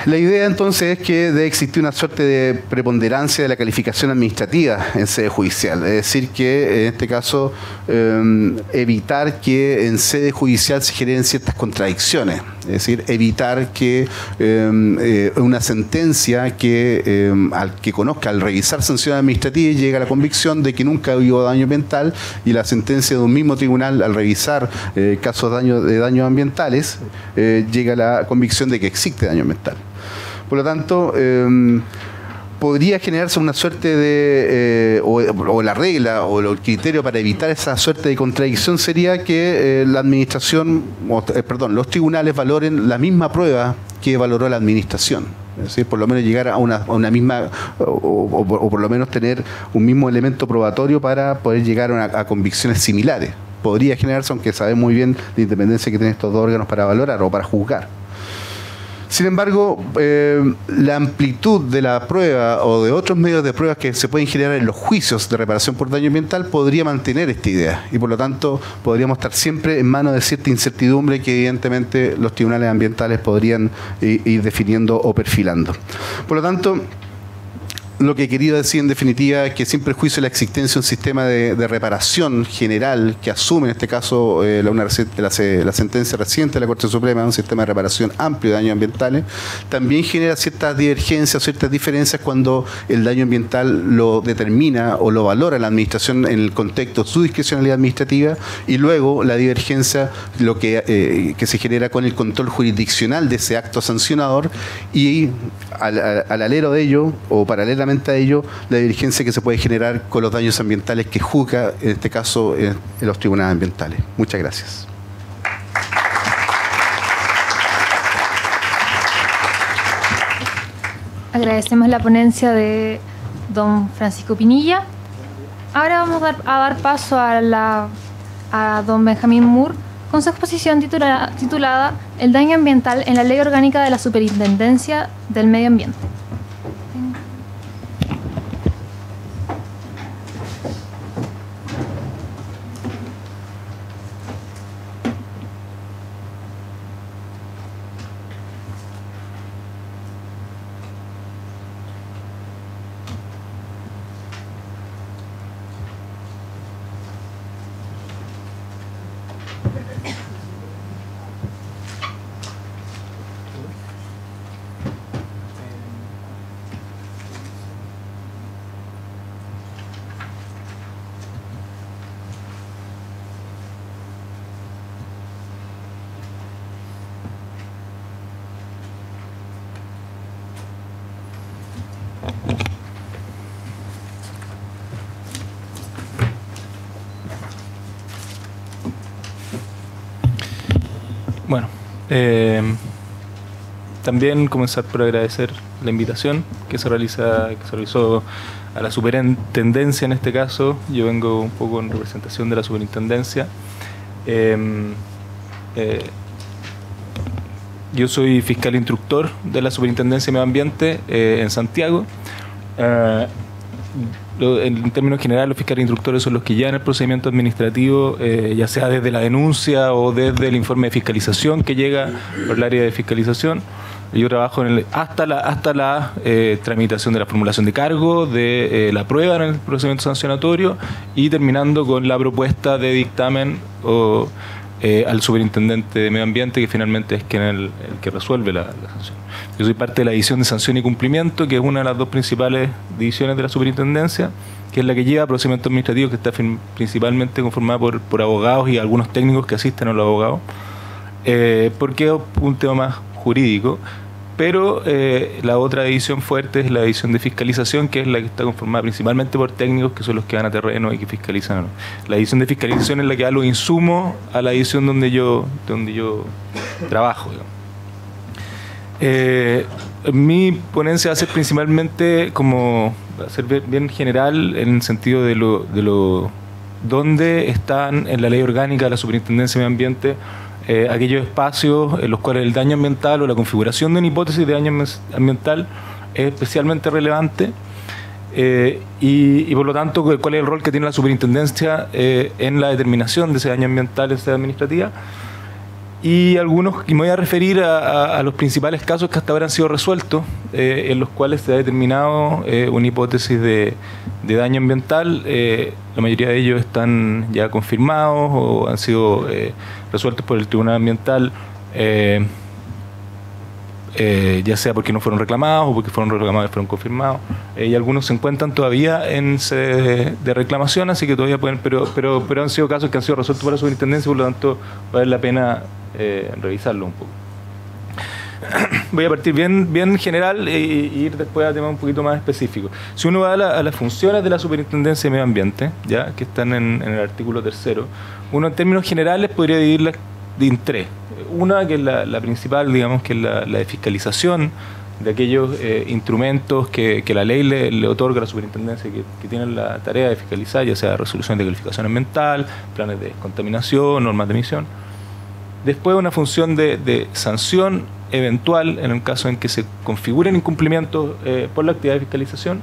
La idea entonces es que debe existir una suerte de preponderancia de la calificación administrativa en sede judicial, es decir, que en este caso evitar que en sede judicial se generen ciertas contradicciones, es decir, evitar que una sentencia que al que conozca, al revisar sanción administrativa, llegue a la convicción de que nunca hubo daño ambiental, y la sentencia de un mismo tribunal al revisar casos de daños ambientales llega a la convicción de que existe daño ambiental. Por lo tanto, podría generarse una suerte de, o la regla o el criterio para evitar esa suerte de contradicción sería que la administración, los tribunales valoren la misma prueba que valoró la administración. Es decir, por lo menos llegar a una misma, o por lo menos tener un mismo elemento probatorio para poder llegar a convicciones similares. Podría generarse, aunque sabemos muy bien la independencia que tienen estos dos órganos para valorar o para juzgar. Sin embargo, la amplitud de la prueba o de otros medios de pruebas que se pueden generar en los juicios de reparación por daño ambiental podría mantener esta idea, y por lo tanto podríamos estar siempre en manos de cierta incertidumbre que evidentemente los tribunales ambientales podrían ir definiendo o perfilando. Por lo tanto, lo que he querido decir en definitiva es que sin perjuicio de la existencia de un sistema de reparación general que asume en este caso la sentencia reciente de la Corte Suprema, un sistema de reparación amplio de daños ambientales, también genera ciertas divergencias, ciertas diferencias cuando el daño ambiental lo determina o lo valora la administración en el contexto de su discrecionalidad administrativa, y luego la divergencia que se genera con el control jurisdiccional de ese acto sancionador, y al alero de ello o paralelamente a ello la divergencia que se puede generar con los daños ambientales que juzga en este caso en los tribunales ambientales. Muchas gracias. Agradecemos la ponencia de don Francisco Pinilla. Ahora vamos a dar paso a don Benjamín Moore con su exposición titulada El daño ambiental en la Ley Orgánica de la Superintendencia del Medio Ambiente. Bueno, también comenzar por agradecer la invitación que se realizó a la superintendencia en este caso. Yo vengo un poco en representación de la superintendencia. Yo soy fiscal instructor de la Superintendencia de Medio Ambiente en Santiago. En términos generales, los fiscales instructores son los que llevan el procedimiento administrativo, ya sea desde la denuncia o desde el informe de fiscalización que llega por el área de fiscalización. Yo trabajo hasta la tramitación de la formulación de cargo, de la prueba en el procedimiento sancionatorio y terminando con la propuesta de dictamen al superintendente de Medio Ambiente, que finalmente es el que resuelve la sanción. Yo soy parte de la división de sanción y cumplimiento, que es una de las dos principales divisiones de la superintendencia, que es la que lleva procedimiento administrativo, que está principalmente conformada por abogados y algunos técnicos que asisten a los abogados, porque es un tema más jurídico. Pero la otra división fuerte es la división de fiscalización, que es la que está conformada principalmente por técnicos que son los que van a terreno y que fiscalizan. La división de fiscalización es la que da los insumos a la división donde yo trabajo, digamos. Mi ponencia va a ser principalmente va a ser bien general en el sentido de dónde están en la ley orgánica de la Superintendencia de Medio Ambiente aquellos espacios en los cuales el daño ambiental o la configuración de una hipótesis de daño ambiental es especialmente relevante, y por lo tanto, cuál es el rol que tiene la superintendencia en la determinación de ese daño ambiental en sede administrativa. Y me voy a referir a los principales casos que hasta ahora han sido resueltos, en los cuales se ha determinado una hipótesis de daño ambiental. La mayoría de ellos están ya confirmados o han sido resueltos por el Tribunal Ambiental, ya sea porque no fueron reclamados o porque fueron reclamados y fueron confirmados. Y algunos se encuentran todavía en sede de reclamación, así que todavía pueden, pero han sido casos que han sido resueltos por la superintendencia, por lo tanto vale la pena revisarlo un poco. Voy a partir bien general e ir después a temas un poquito más específicos. Si uno va a las funciones de la Superintendencia de Medio Ambiente, ya que están en el artículo 3, uno en términos generales podría dividirlas en tres. Una que es la principal, digamos, que es la de fiscalización de aquellos instrumentos que la ley le otorga a la superintendencia que tienen la tarea de fiscalizar, ya sea resolución de calificación ambiental, planes de descontaminación, normas de emisión. Después una función de sanción eventual en el caso en que se configuren incumplimientos por la actividad de fiscalización.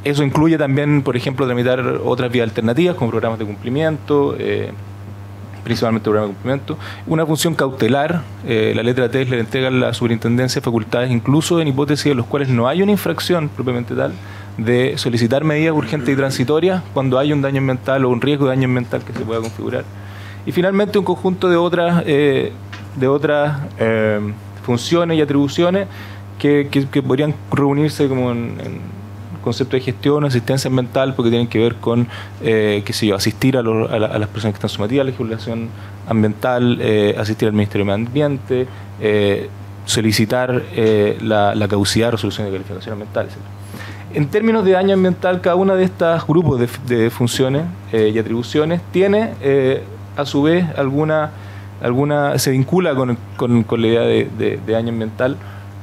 Eso incluye también, por ejemplo, tramitar otras vías alternativas como programas de cumplimiento, principalmente programas de cumplimiento. Una función cautelar, la letra T le entrega a la superintendencia facultades, incluso en hipótesis en las cuales no hay una infracción propiamente tal, de solicitar medidas urgentes y transitorias cuando hay un daño ambiental o un riesgo de daño ambiental que se pueda configurar. Y finalmente un conjunto de otras funciones y atribuciones que podrían reunirse como en concepto de gestión, asistencia ambiental, porque tienen que ver con asistir a las personas que están sometidas a la legislación ambiental, asistir al Ministerio de Medio Ambiente, solicitar la caducidad de resolución de calificación ambiental, etc. En términos de daño ambiental, cada uuna de estos grupos de funciones y atribuciones tiene a su vez se vincula con la idea de daño ambiental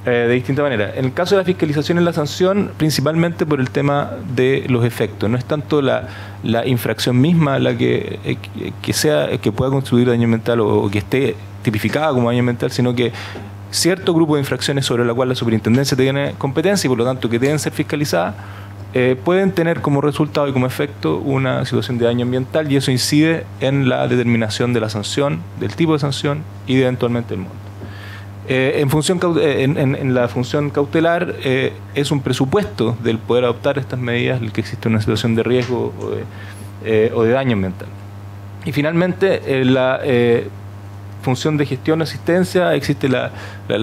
de distinta manera. En el caso de la fiscalización y la sanción, principalmente por el tema de los efectos. No es tanto la infracción misma la que pueda constituir daño ambiental o que esté tipificada como daño ambiental, sino que cierto grupo de infracciones sobre la cual la superintendencia tiene competencia y por lo tanto que deben ser fiscalizadas, pueden tener como resultado y como efecto una situación de daño ambiental, y eso incide en la determinación de la sanción, del tipo de sanción y eventualmente el monto. En la función cautelar es un presupuesto del poder adoptar estas medidas el que existe una situación de riesgo o de daño ambiental. Y finalmente la función de gestión o asistencia, existe la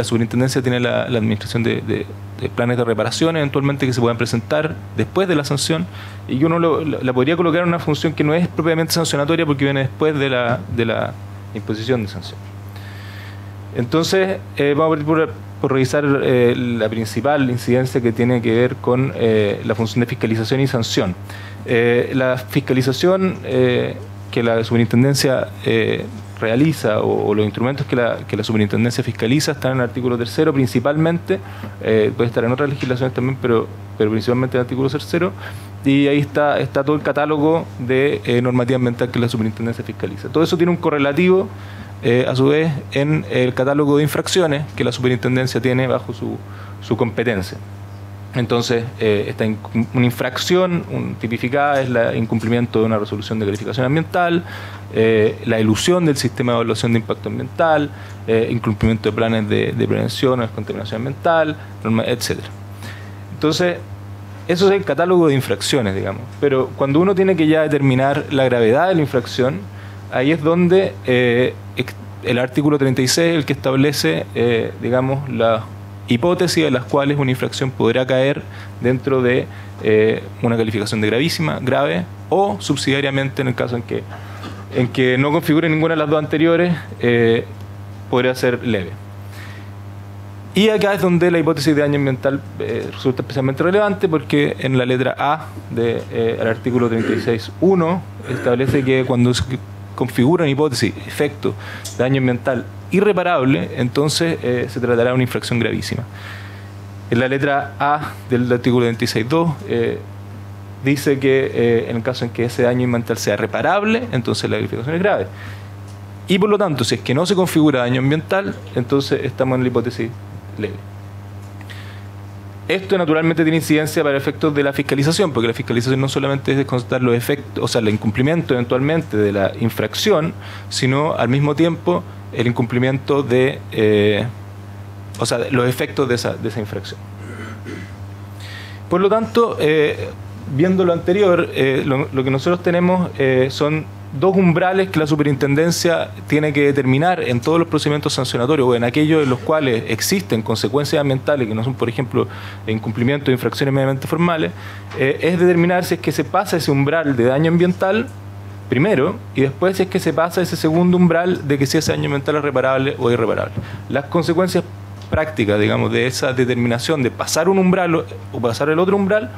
superintendencia tiene la administración de planes de reparación eventualmente que se puedan presentar después de la sanción, y uno la podría colocar en una función que no es propiamente sancionatoria porque viene después de la imposición de sanción. Entonces vamos a partir por revisar la principal incidencia que tiene que ver con la función de fiscalización y sanción. La fiscalización que la superintendencia realiza o los instrumentos que la superintendencia fiscaliza están en el artículo 3 principalmente, puede estar en otras legislaciones también, pero principalmente en el artículo 3, y ahí está todo el catálogo de normativa ambiental que la superintendencia fiscaliza. Todo eso tiene un correlativo a su vez en el catálogo de infracciones que la superintendencia tiene bajo su competencia. Entonces, una infracción tipificada es el incumplimiento de una resolución de calificación ambiental, la elusión del sistema de evaluación de impacto ambiental, incumplimiento de planes de prevención o descontaminación ambiental, etc. Entonces, eso es el catálogo de infracciones, digamos. Pero cuando uno tiene que ya determinar la gravedad de la infracción, ahí es donde el artículo 36 es el que establece, digamos, la hipótesis de las cuales una infracción podrá caer dentro de una calificación de gravísima, grave, o subsidiariamente en el caso en que no configure ninguna de las dos anteriores, podría ser leve. Y acá es donde la hipótesis de daño ambiental resulta especialmente relevante, porque en la letra A del artículo 36.1 establece que cuando se configura una hipótesis, efecto, daño ambiental irreparable, entonces se tratará de una infracción gravísima. En la letra A del artículo 26.2 dice que en el caso en que ese daño ambiental sea reparable, entonces la calificación es grave. Y por lo tanto, si es que no se configura daño ambiental, entonces estamos en la hipótesis leve. Esto naturalmente tiene incidencia para efectos de la fiscalización, porque la fiscalización no solamente es constatar los efectos, o sea, el incumplimiento eventualmente de la infracción, sino al mismo tiempo el incumplimiento de, o sea, los efectos de esa infracción. Por lo tanto, viendo lo anterior, lo que nosotros tenemos son dos umbrales que la superintendencia tiene que determinar en todos los procedimientos sancionatorios o en aquellos en los cuales existen consecuencias ambientales que no son, por ejemplo, incumplimiento de infracciones meramente formales, es determinar si es que se pasa ese umbral de daño ambiental primero y después si es que se pasa ese segundo umbral de que si ese daño ambiental es reparable o irreparable. Las consecuencias prácticas, digamos, de esa determinación de pasar un umbral o pasar el otro umbral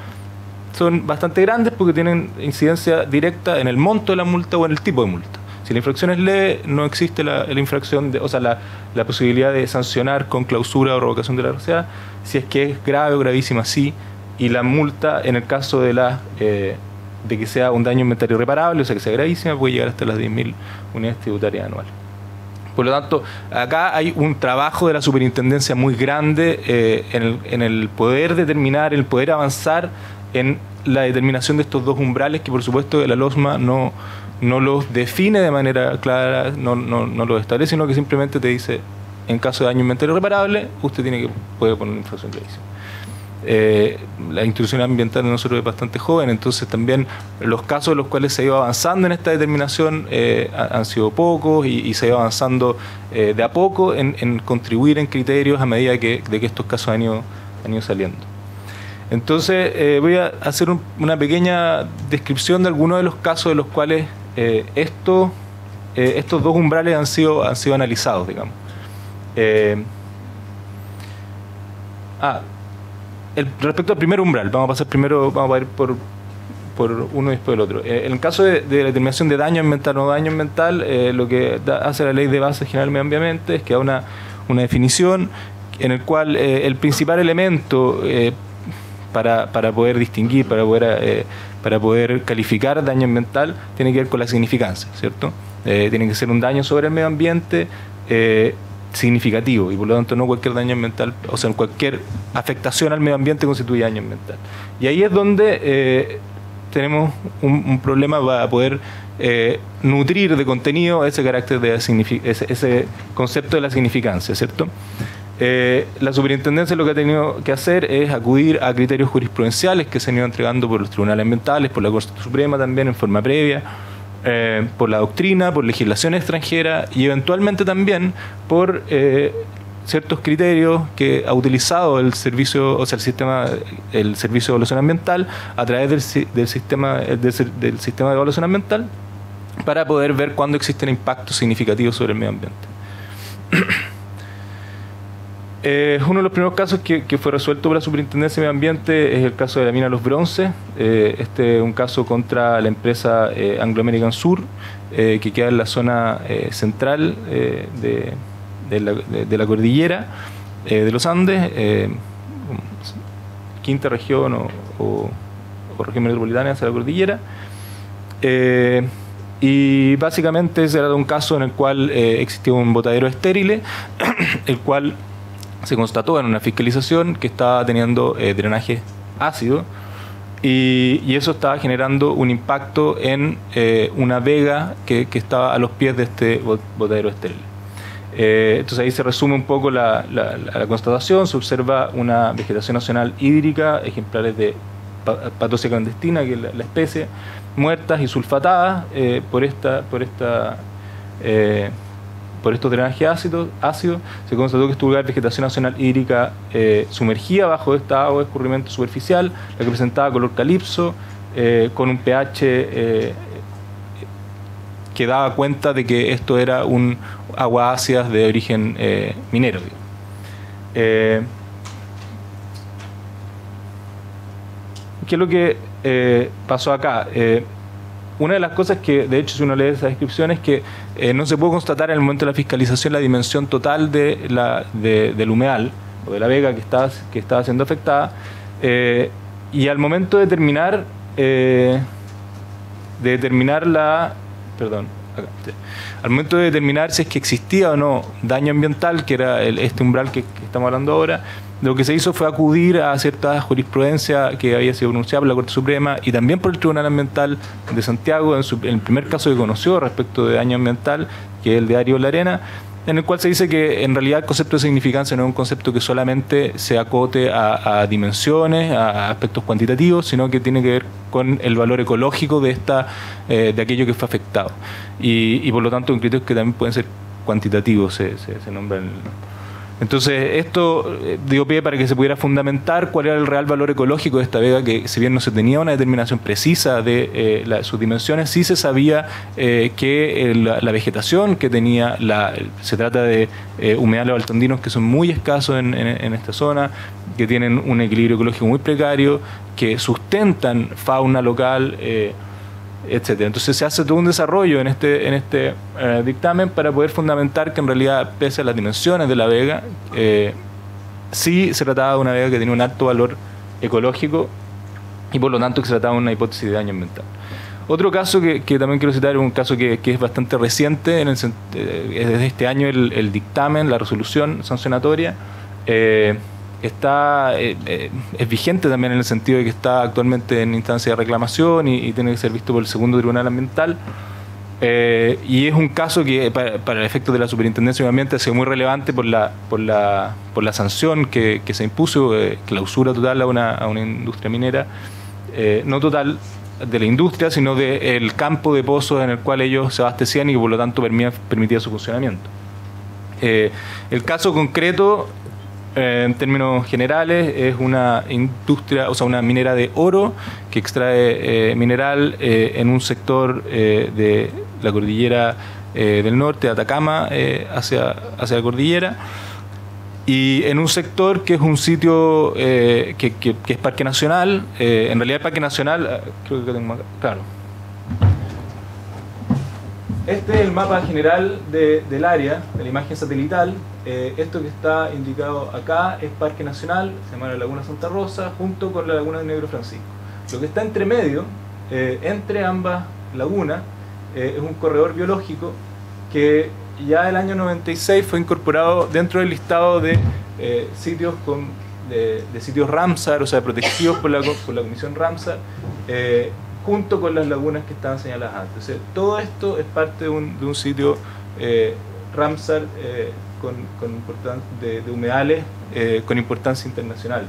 son bastante grandes porque tienen incidencia directa en el monto de la multa o en el tipo de multa. Si la infracción es leve, no existe la infracción, o sea, la posibilidad de sancionar con clausura o revocación de la RCA. Si es que es grave o gravísima, sí. Y la multa, en el caso de que sea un daño ambiental irreparable, o sea, que sea gravísima, puede llegar hasta las 10.000 unidades tributarias anuales. Por lo tanto, acá hay un trabajo de la superintendencia muy grande en el poder determinar, el poder avanzar en la determinación de estos dos umbrales que por supuesto la LOSMA no los define de manera clara, no los establece, sino que simplemente te dice en caso de daño ambiental irreparable usted puede poner una infracción gravísima. La institución ambiental de nosotros es bastante joven, entonces también los casos en los cuales se ha ido avanzando en esta determinación han sido pocos y se ha ido avanzando de a poco en contribuir en criterios a medida de que estos casos han ido saliendo. Entonces voy a hacer una pequeña descripción de algunos de los casos de los cuales estos dos umbrales han sido analizados, digamos. Respecto al primer umbral, vamos a ir por uno y después el otro. En el caso de la determinación de daño ambiental o no daño ambiental, lo que hace la Ley de Base General del Medio Ambiente es que da una definición en el cual el principal elemento para poder distinguir, para poder calificar daño ambiental, tiene que ver con la significancia, ¿cierto? Tiene que ser un daño sobre el medio ambiente significativo y por lo tanto no cualquier daño ambiental, o sea, cualquier afectación al medio ambiente constituye daño ambiental. Y ahí es donde tenemos un problema para poder nutrir de contenido ese carácter de ese concepto de la significancia, ¿cierto? La superintendencia lo que ha tenido que hacer es acudir a criterios jurisprudenciales que se han ido entregando por los tribunales ambientales, por la Corte Suprema también en forma previa, por la doctrina, por legislación extranjera y eventualmente también por ciertos criterios que ha utilizado el servicio, o sea, el servicio de evaluación ambiental a través del sistema de evaluación ambiental para poder ver cuándo existen impactos significativos sobre el medio ambiente. Uno de los primeros casos que fue resuelto por la Superintendencia de Medio Ambiente es el caso de la mina Los Bronces. Este es un caso contra la empresa Anglo American Sur, que queda en la zona central de la cordillera de los Andes, quinta región o región metropolitana hacia la cordillera. Y básicamente se trata de un caso en el cual existía un botadero estéril, el cual se constató en una fiscalización que estaba teniendo drenaje ácido y eso estaba generando un impacto en una vega que estaba a los pies de este botadero estéril. Entonces ahí se resume un poco la constatación. Se observa una vegetación nacional hídrica, ejemplares de Patosia clandestina, que es la especie, muertas y sulfatadas por estos drenajes ácidos. Se constató que este lugar de vegetación nacional hídrica sumergía bajo esta agua de escurrimiento superficial, la que presentaba color calipso, con un pH que daba cuenta de que esto era un agua ácida de origen minero. ¿Qué es lo que pasó acá? Una de las cosas que, de hecho, si uno lee esa descripción es que no se pudo constatar en el momento de la fiscalización la dimensión total del humedal o de la vega que estaba siendo afectada, y al momento de al momento de determinar si es que existía o no daño ambiental, que era este umbral que estamos hablando ahora, lo que se hizo fue acudir a cierta jurisprudencia que había sido pronunciada por la Corte Suprema y también por el Tribunal Ambiental de Santiago, en el primer caso que conoció respecto de daño ambiental, que es el de Ario La Arena, en el cual se dice que en realidad el concepto de significancia no es un concepto que solamente se acote a dimensiones, a aspectos cuantitativos, sino que tiene que ver con el valor ecológico de aquello que fue afectado. Y por lo tanto, un criterio que también pueden ser cuantitativos, se nombra Entonces, esto dio pie para que se pudiera fundamentar cuál era el real valor ecológico de esta vega, que si bien no se tenía una determinación precisa de sus dimensiones, sí se sabía que la vegetación que tenía, se trata de humedales baltondinos que son muy escasos en esta zona, que tienen un equilibrio ecológico muy precario, que sustentan fauna local, etcétera. Entonces se hace todo un desarrollo en este dictamen para poder fundamentar que en realidad, pese a las dimensiones de la vega, sí se trataba de una vega que tenía un alto valor ecológico y por lo tanto que se trataba de una hipótesis de daño ambiental. Otro caso que también quiero citar es un caso que es bastante reciente, desde este año el dictamen, la resolución sancionatoria, es vigente también en el sentido de que está actualmente en instancia de reclamación y tiene que ser visto por el segundo tribunal ambiental, y es un caso que para el efecto de la Superintendencia de Medio Ambiente ha sido muy relevante por la sanción que se impuso, clausura total a una industria minera, no total de la industria, sino del campo de pozos en el cual ellos se abastecían y que por lo tanto permitía su funcionamiento. El caso concreto, en términos generales, es una industria, o sea, una minera de oro que extrae mineral en un sector de la cordillera del norte, de Atacama, hacia la cordillera, y en un sector que es un sitio que es parque nacional. En realidad el parque nacional, creo que tengo acá, claro. Este es el mapa general del área, de la imagen satelital. Esto que está indicado acá es Parque Nacional, se llama la Laguna Santa Rosa, junto con la Laguna del Negro Francisco. Lo que está entre medio, entre ambas lagunas, es un corredor biológico que ya el año 96 fue incorporado dentro del listado de sitios sitios Ramsar, o sea, protegidos por la Comisión Ramsar, junto con las lagunas que estaban señaladas antes. Entonces, todo esto es parte de un sitio Ramsar de humedales con importancia internacional.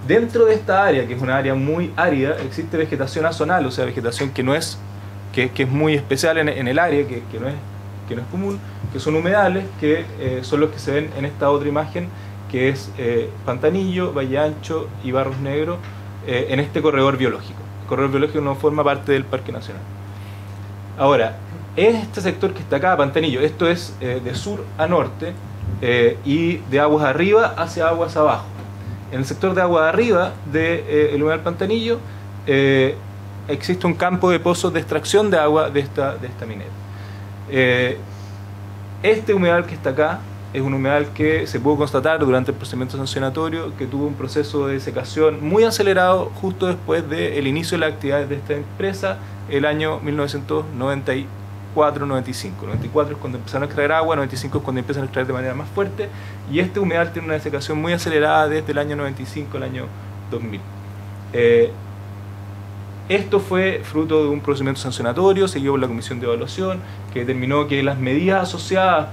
Dentro de esta área, que es una área muy árida, existe vegetación azonal, o sea, vegetación que es muy especial en el área, que no es común, que son humedales, que son los que se ven en esta otra imagen, que es Pantanillo, Valle Ancho y Barros Negros, en este corredor biológico. El corredor biológico no forma parte del Parque Nacional. Ahora, este sector que está acá, Pantanillo, esto es de sur a norte y de aguas arriba hacia aguas abajo. En el sector de aguas arriba del humedal Pantanillo existe un campo de pozos de extracción de agua de esta minera. Este humedal que está acá es un humedal que se pudo constatar durante el procedimiento sancionatorio, que tuvo un proceso de secación muy acelerado justo después del inicio de las actividades de esta empresa, el año 1994-95. 94 es cuando empezaron a extraer agua, 95 es cuando empiezan a extraer de manera más fuerte, y este humedal tiene una desecación muy acelerada desde el año 95 al año 2000. Esto fue fruto de un procedimiento sancionatorio seguido por la Comisión de Evaluación, que determinó que las medidas asociadas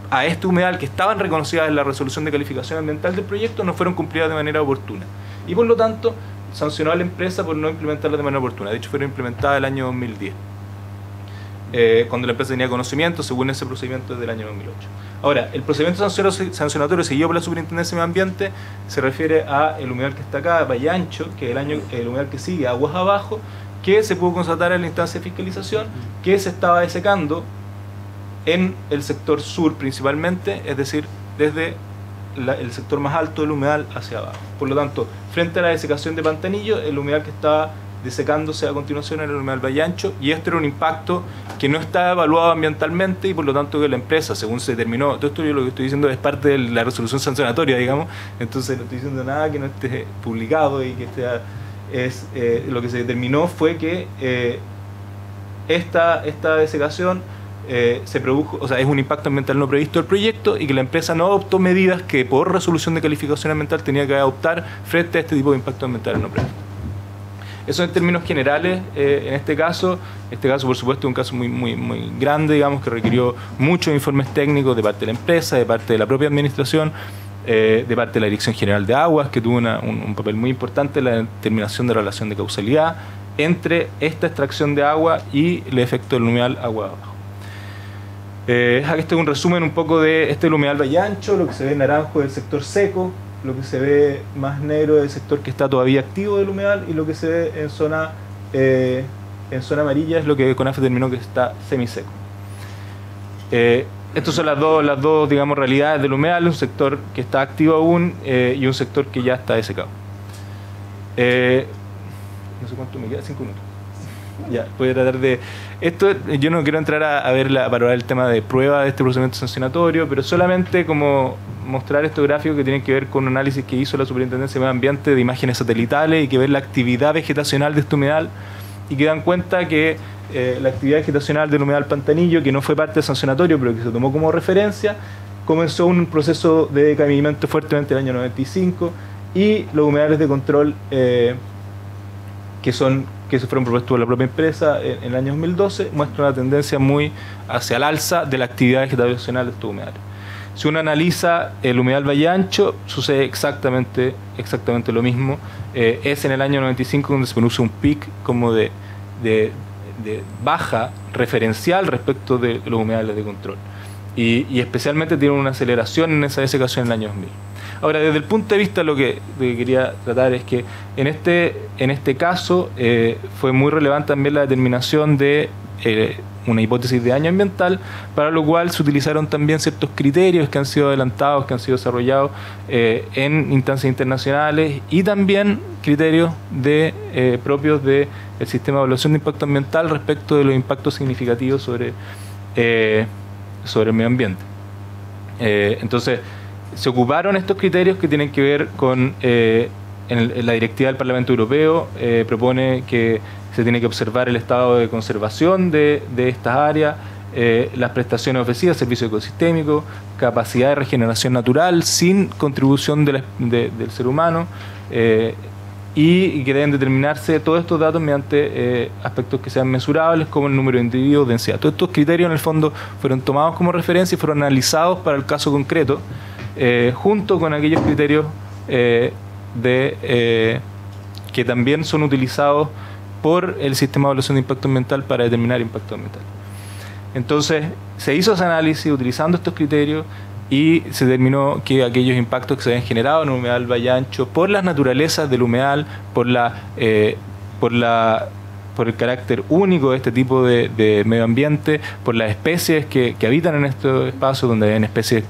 a este humedal, que estaban reconocidas en la resolución de calificación ambiental del proyecto, no fueron cumplidas de manera oportuna. Y por lo tanto, sancionó a la empresa por no implementarlas de manera oportuna. De hecho, fueron implementadas el año 2010. Cuando la empresa tenía conocimiento, según ese procedimiento, desde el año 2008. Ahora, el procedimiento sancionatorio seguido por la Superintendencia de Medio Ambiente se refiere a el humedal que está acá, Valle Ancho, que es el humedal que sigue aguas abajo, que se pudo constatar en la instancia de fiscalización que se estaba desecando en el sector sur principalmente, es decir, desde el sector más alto del humedal hacia abajo. Por lo tanto, frente a la desecación de Pantanillo, el humedal que estaba desecándose a continuación era el humedal Valle Ancho, y esto era un impacto que no está evaluado ambientalmente y por lo tanto que la empresa, según se determinó, todo esto yo lo que estoy diciendo es parte de la resolución sancionatoria, digamos, entonces no estoy diciendo nada que no esté publicado y que esté, lo que se determinó fue que esta desecación se produjo, o sea, es un impacto ambiental no previsto del proyecto y que la empresa no adoptó medidas que por resolución de calificación ambiental tenía que adoptar frente a este tipo de impacto ambiental no previsto. Eso en términos generales, en este caso por supuesto es un caso muy grande, digamos, que requirió muchos informes técnicos de parte de la empresa, de parte de la propia administración, de parte de la Dirección General de Aguas, que tuvo un papel muy importante en la determinación de la relación de causalidad entre esta extracción de agua y el efecto del humedal agua abajo. Aquí está un resumen un poco de este humedal valle ancho, lo que se ve naranjo del sector seco, lo que se ve más negro del sector que está todavía activo del humedal, y lo que se ve en zona amarilla es lo que CONAF determinó que está semiseco. Estas son las dos digamos, realidades del humedal, un sector que está activo aún y un sector que ya está desecado. No sé cuánto me queda, 5 minutos. Ya, voy a tratar de... Esto, yo no quiero entrar a valorar el tema de prueba de este procedimiento sancionatorio, pero solamente como mostrar estos gráficos que tienen que ver con un análisis que hizo la Superintendencia de Medio Ambiente de imágenes satelitales y que ven la actividad vegetacional de este humedal y que dan cuenta que la actividad vegetacional del humedal Pantanillo, que no fue parte del sancionatorio, pero que se tomó como referencia, comenzó un proceso de decaimiento fuertemente en el año 95, y los humedales de control que se fueron propuestos por la propia empresa en el año 2012 muestran una tendencia muy hacia el alza de la actividad vegetacional de estos humedales. Si uno analiza el humedal valle ancho, sucede exactamente lo mismo. Es en el año 95 donde se produce un pic como de baja referencial respecto de los humedales de control. Y especialmente tiene una aceleración en esa desecación en el año 2000. Ahora, desde el punto de vista, lo que quería tratar es que en este caso fue muy relevante también la determinación de una hipótesis de daño ambiental, para lo cual se utilizaron también ciertos criterios que han sido adelantados, que han sido desarrollados en instancias internacionales, y también criterios propios del sistema de evaluación de impacto ambiental respecto de los impactos significativos sobre el medio ambiente. Entonces, se ocuparon estos criterios que tienen que ver con en la directiva del Parlamento Europeo, propone que se tiene que observar el estado de conservación de estas áreas, las prestaciones ofrecidas, servicio ecosistémico, capacidad de regeneración natural sin contribución del ser humano, y que deben determinarse todos estos datos mediante aspectos que sean mesurables, como el número de individuos, densidad. Todos estos criterios en el fondo fueron tomados como referencia y fueron analizados para el caso concreto, junto con aquellos criterios que también son utilizados por el sistema de evaluación de impacto ambiental para determinar impacto ambiental. Entonces, se hizo ese análisis utilizando estos criterios y se determinó que aquellos impactos que se habían generado en el humedal valle ancho, por las naturalezas del humedal, por el carácter único de este tipo de medio ambiente, por las especies que habitan en estos espacios, donde habían especies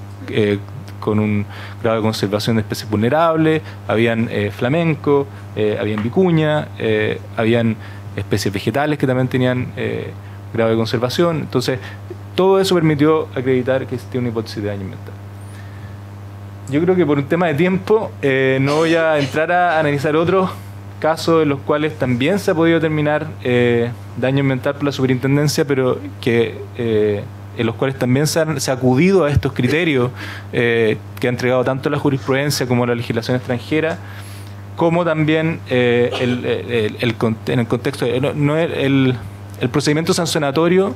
con un grado de conservación de especies vulnerables, habían flamenco, habían vicuña, habían especies vegetales que también tenían grado de conservación. Entonces, todo eso permitió acreditar que existía una hipótesis de daño ambiental. Yo creo que por un tema de tiempo no voy a entrar a analizar otros casos en los cuales también se ha podido determinar daño ambiental por la superintendencia, pero que en los cuales también se ha acudido a estos criterios que ha entregado tanto la jurisprudencia como la legislación extranjera, como también en el contexto el procedimiento sancionatorio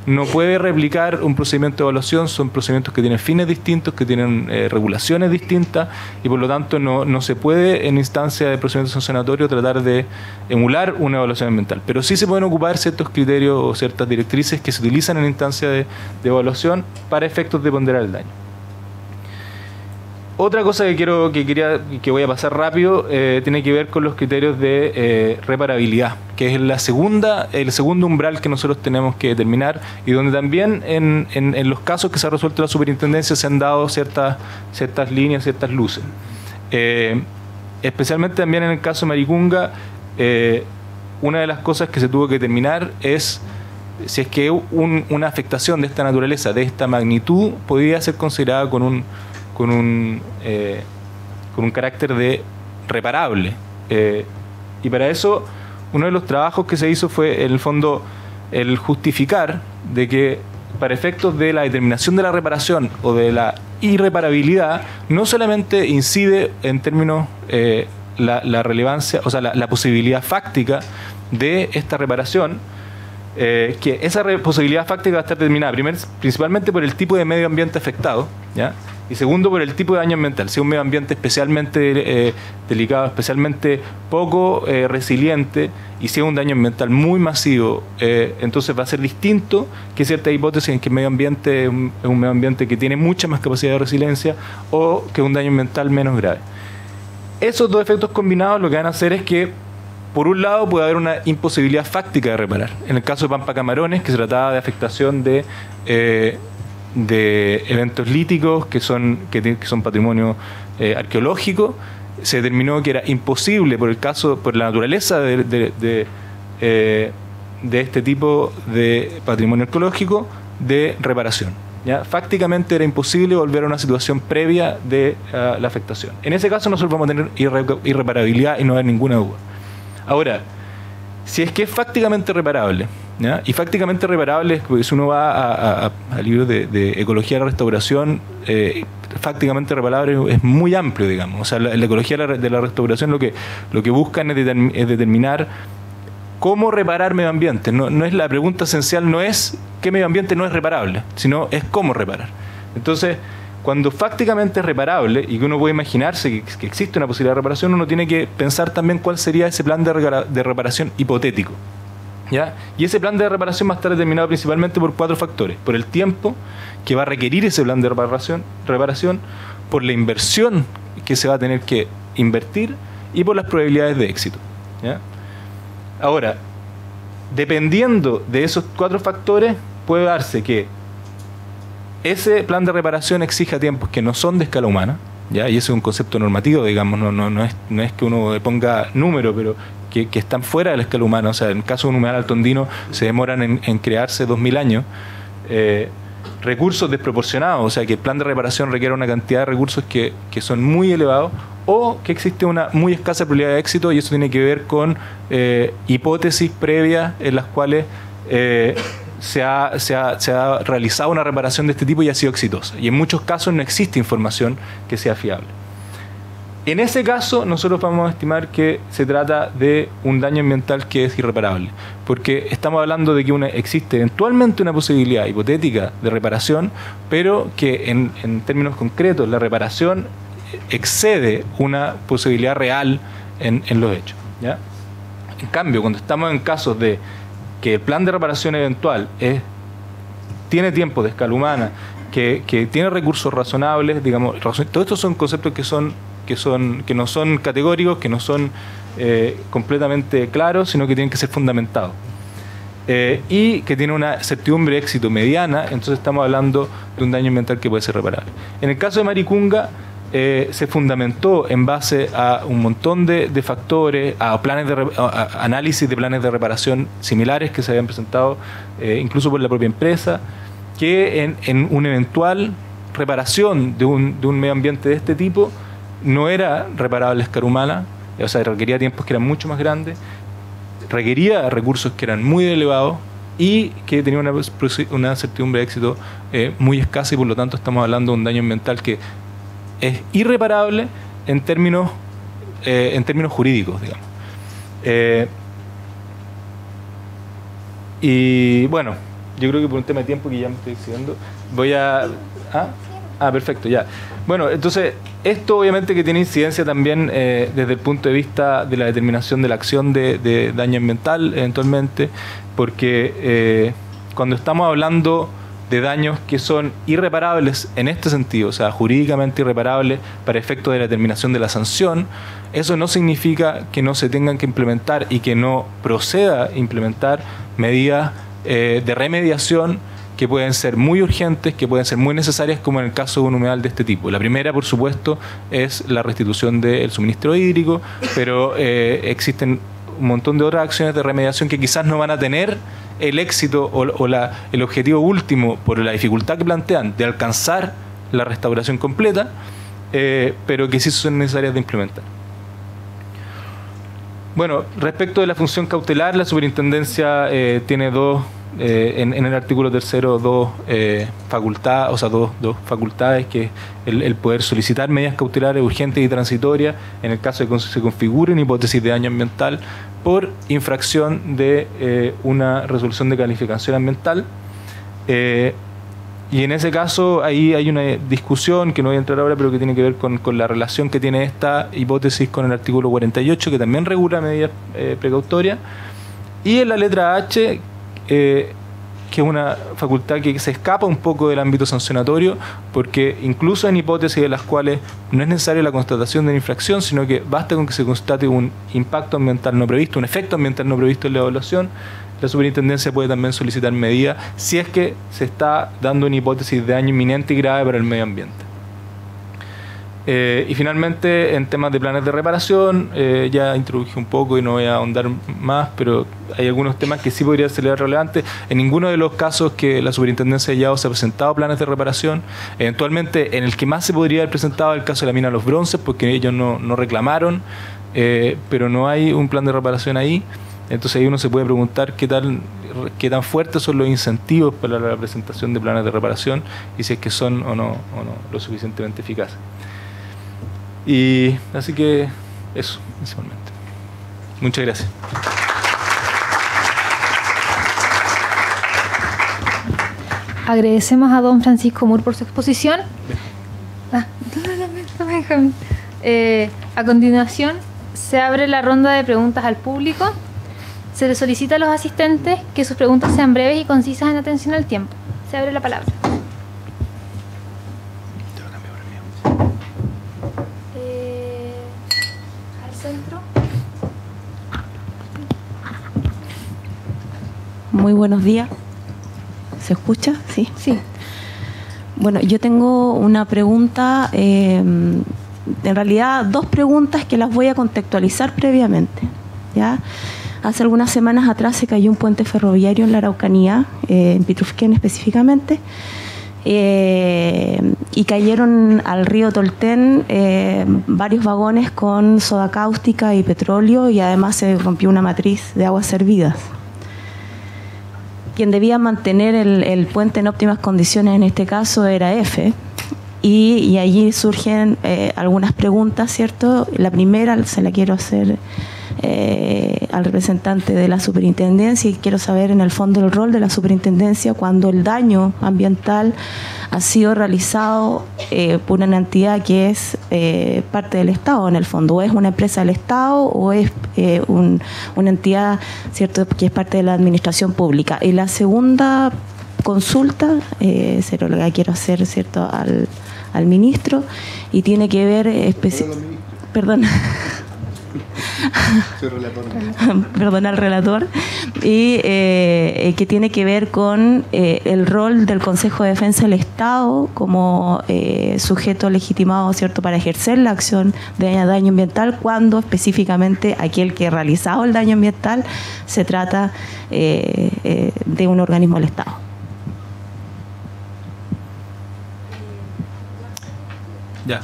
no puede replicar un procedimiento de evaluación. Son procedimientos que tienen fines distintos, que tienen regulaciones distintas, y por lo tanto no se puede en instancia de procedimiento sancionatorio tratar de emular una evaluación ambiental. Pero sí se pueden ocupar ciertos criterios o ciertas directrices que se utilizan en instancia de evaluación para efectos de ponderar el daño. Otra cosa que voy a pasar rápido tiene que ver con los criterios de reparabilidad, que es el segundo umbral que nosotros tenemos que determinar, y donde también en los casos que se ha resuelto la superintendencia se han dado ciertas líneas, ciertas luces. Especialmente también en el caso de Maricunga, una de las cosas que se tuvo que determinar es si es que una afectación de esta naturaleza, de esta magnitud, podía ser considerada con un carácter de reparable. Y para eso, uno de los trabajos que se hizo fue, en el fondo, el justificar de que para efectos de la determinación de la reparación o de la irreparabilidad, no solamente incide en términos la relevancia, o sea, la posibilidad fáctica de esta reparación, que esa posibilidad fáctica va a estar determinada principalmente por el tipo de medio ambiente afectado, ¿ya? Y segundo, por el tipo de daño ambiental. Si es un medio ambiente especialmente delicado, especialmente poco resiliente, y si es un daño ambiental muy masivo, entonces va a ser distinto que ciertas hipótesis en que el medio ambiente es un medio ambiente que tiene mucha más capacidad de resiliencia o que un daño ambiental menos grave. Esos dos efectos combinados lo que van a hacer es que, por un lado, puede haber una imposibilidad fáctica de reparar. En el caso de Pampa Camarones, que se trataba de afectación de eventos líticos que son patrimonio arqueológico, se determinó que era imposible por la naturaleza de este tipo de patrimonio arqueológico de reparación, ¿ya? Fácticamente era imposible volver a una situación previa de la afectación. En ese caso nosotros vamos a tener irreparabilidad y no hay ninguna duda. Ahora, si es que es fácticamente reparable, ¿ya? Y fácticamente reparable, porque si uno va al libro de Ecología de la Restauración, fácticamente reparable es muy amplio, digamos. O sea, la ecología de la restauración lo que buscan es determinar cómo reparar medio ambiente. No es la pregunta esencial, no es qué medio ambiente no es reparable, sino es cómo reparar. Entonces, cuando fácticamente es reparable y que uno puede imaginarse que existe una posibilidad de reparación, uno tiene que pensar también cuál sería ese plan de reparación hipotético, ¿ya? Y ese plan de reparación va a estar determinado principalmente por 4 factores: por el tiempo que va a requerir ese plan de reparación, por la inversión que se va a tener que invertir y por las probabilidades de éxito, ¿ya? Ahora, dependiendo de esos 4 factores, puede darse que ese plan de reparación exija tiempos que no son de escala humana, ¿ya? Y ese es un concepto normativo, digamos, no es que uno ponga número, pero que están fuera de la escala humana. O sea, en el caso de un humedal altondino se demoran en crearse 2000 años. Recursos desproporcionados, o sea, que el plan de reparación requiere una cantidad de recursos que son muy elevados, o que existe una muy escasa probabilidad de éxito, y eso tiene que ver con hipótesis previas en las cuales se ha realizado una reparación de este tipo y ha sido exitosa. Y en muchos casos no existe información que sea fiable. En ese caso, nosotros vamos a estimar que se trata de un daño ambiental que es irreparable, porque estamos hablando de que existe eventualmente una posibilidad hipotética de reparación, pero que en términos concretos la reparación excede una posibilidad real en los hechos, ¿ya? En cambio, cuando estamos en casos de que el plan de reparación eventual tiene tiempo de escala humana, que tiene recursos razonables, digamos, todos estos son conceptos que no son categóricos, que no son completamente claros, sino que tienen que ser fundamentados. Y que tiene una certidumbre de éxito mediana, entonces estamos hablando de un daño ambiental que puede ser reparable. En el caso de Maricunga, se fundamentó en base a un montón de factores, a análisis de planes de reparación similares que se habían presentado incluso por la propia empresa, que en una eventual reparación de un medio ambiente de este tipo no era reparable a escala humana, o sea, requería tiempos que eran mucho más grandes, requería recursos que eran muy elevados y que tenía una certidumbre de éxito muy escasa, y por lo tanto estamos hablando de un daño ambiental que es irreparable en términos jurídicos, digamos. Y bueno, yo creo que por un tema de tiempo que ya me estoy diciendo, voy a... perfecto, ya. Bueno, entonces, esto obviamente que tiene incidencia también desde el punto de vista de la determinación de la acción de daño ambiental, eventualmente, porque cuando estamos hablando de daños que son irreparables en este sentido, o sea, jurídicamente irreparables para efectos de la determinación de la sanción, eso no significa que no se tengan que implementar y que no proceda a implementar medidas de remediación que pueden ser muy urgentes, que pueden ser muy necesarias, como en el caso de un humedal de este tipo. La primera, por supuesto, es la restitución del suministro hídrico, pero existen un montón de otras acciones de remediación que quizás no van a tener el éxito o el objetivo último, por la dificultad que plantean de alcanzar la restauración completa, pero que sí son necesarias de implementar. Bueno, respecto de la función cautelar, la superintendencia tiene dos en el artículo 3º dos facultades, que es el poder solicitar medidas cautelares urgentes y transitorias en el caso de que se configure una hipótesis de daño ambiental por infracción de una resolución de calificación ambiental. Y en ese caso ahí hay una discusión que no voy a entrar ahora, pero que tiene que ver con la relación que tiene esta hipótesis con el artículo 48, que también regula medidas precautorias. Y en la letra H, que es una facultad que se escapa un poco del ámbito sancionatorio, porque incluso en hipótesis de las cuales no es necesaria la constatación de la infracción, sino que basta con que se constate un impacto ambiental no previsto, un efecto ambiental no previsto en la evaluación, la superintendencia puede también solicitar medidas si es que se está dando una hipótesis de daño inminente y grave para el medio ambiente. Y finalmente, en temas de planes de reparación, ya introduje un poco y no voy a ahondar más, pero hay algunos temas que sí podrían ser relevantes. En ninguno de los casos que la superintendencia ha llevado se ha presentado planes de reparación. Eventualmente, en el que más se podría haber presentado el caso de la mina Los Bronces, porque ellos no reclamaron, pero no hay un plan de reparación ahí. Entonces ahí uno se puede preguntar qué tan fuertes son los incentivos para la presentación de planes de reparación y si es que son o no lo suficientemente eficaces. Y así que eso, principalmente. Muchas gracias. Agradecemos a don Francisco Moore por su exposición. A continuación, se abre la ronda de preguntas al público. Se le solicita a los asistentes que sus preguntas sean breves y concisas en atención al tiempo. Se abre la palabra. Al centro. Muy buenos días. ¿Se escucha? Sí. Sí. Bueno, yo tengo una pregunta, en realidad dos preguntas que las voy a contextualizar previamente, ¿ya? Hace algunas semanas atrás se cayó un puente ferroviario en la Araucanía, en Pitrufquén específicamente, y cayeron al río Tolten varios vagones con soda cáustica y petróleo, y además se rompió una matriz de aguas servidas. Quien debía mantener el puente en óptimas condiciones en este caso era EFE, y allí surgen algunas preguntas, ¿cierto? La primera se la quiero hacer al representante de la superintendencia, y quiero saber en el fondo el rol de la superintendencia cuando el daño ambiental ha sido realizado por una entidad que es parte del Estado en el fondo, o es una empresa del Estado o es una entidad, ¿cierto?, que es parte de la administración pública. Y la segunda consulta, se lo quiero hacer, ¿cierto?, al ministro, y tiene que ver perdón al relator, y que tiene que ver con el rol del Consejo de Defensa del Estado como sujeto legitimado, ¿cierto?, para ejercer la acción de daño ambiental, cuando específicamente aquel que ha realizado el daño ambiental se trata de un organismo del Estado. Ya.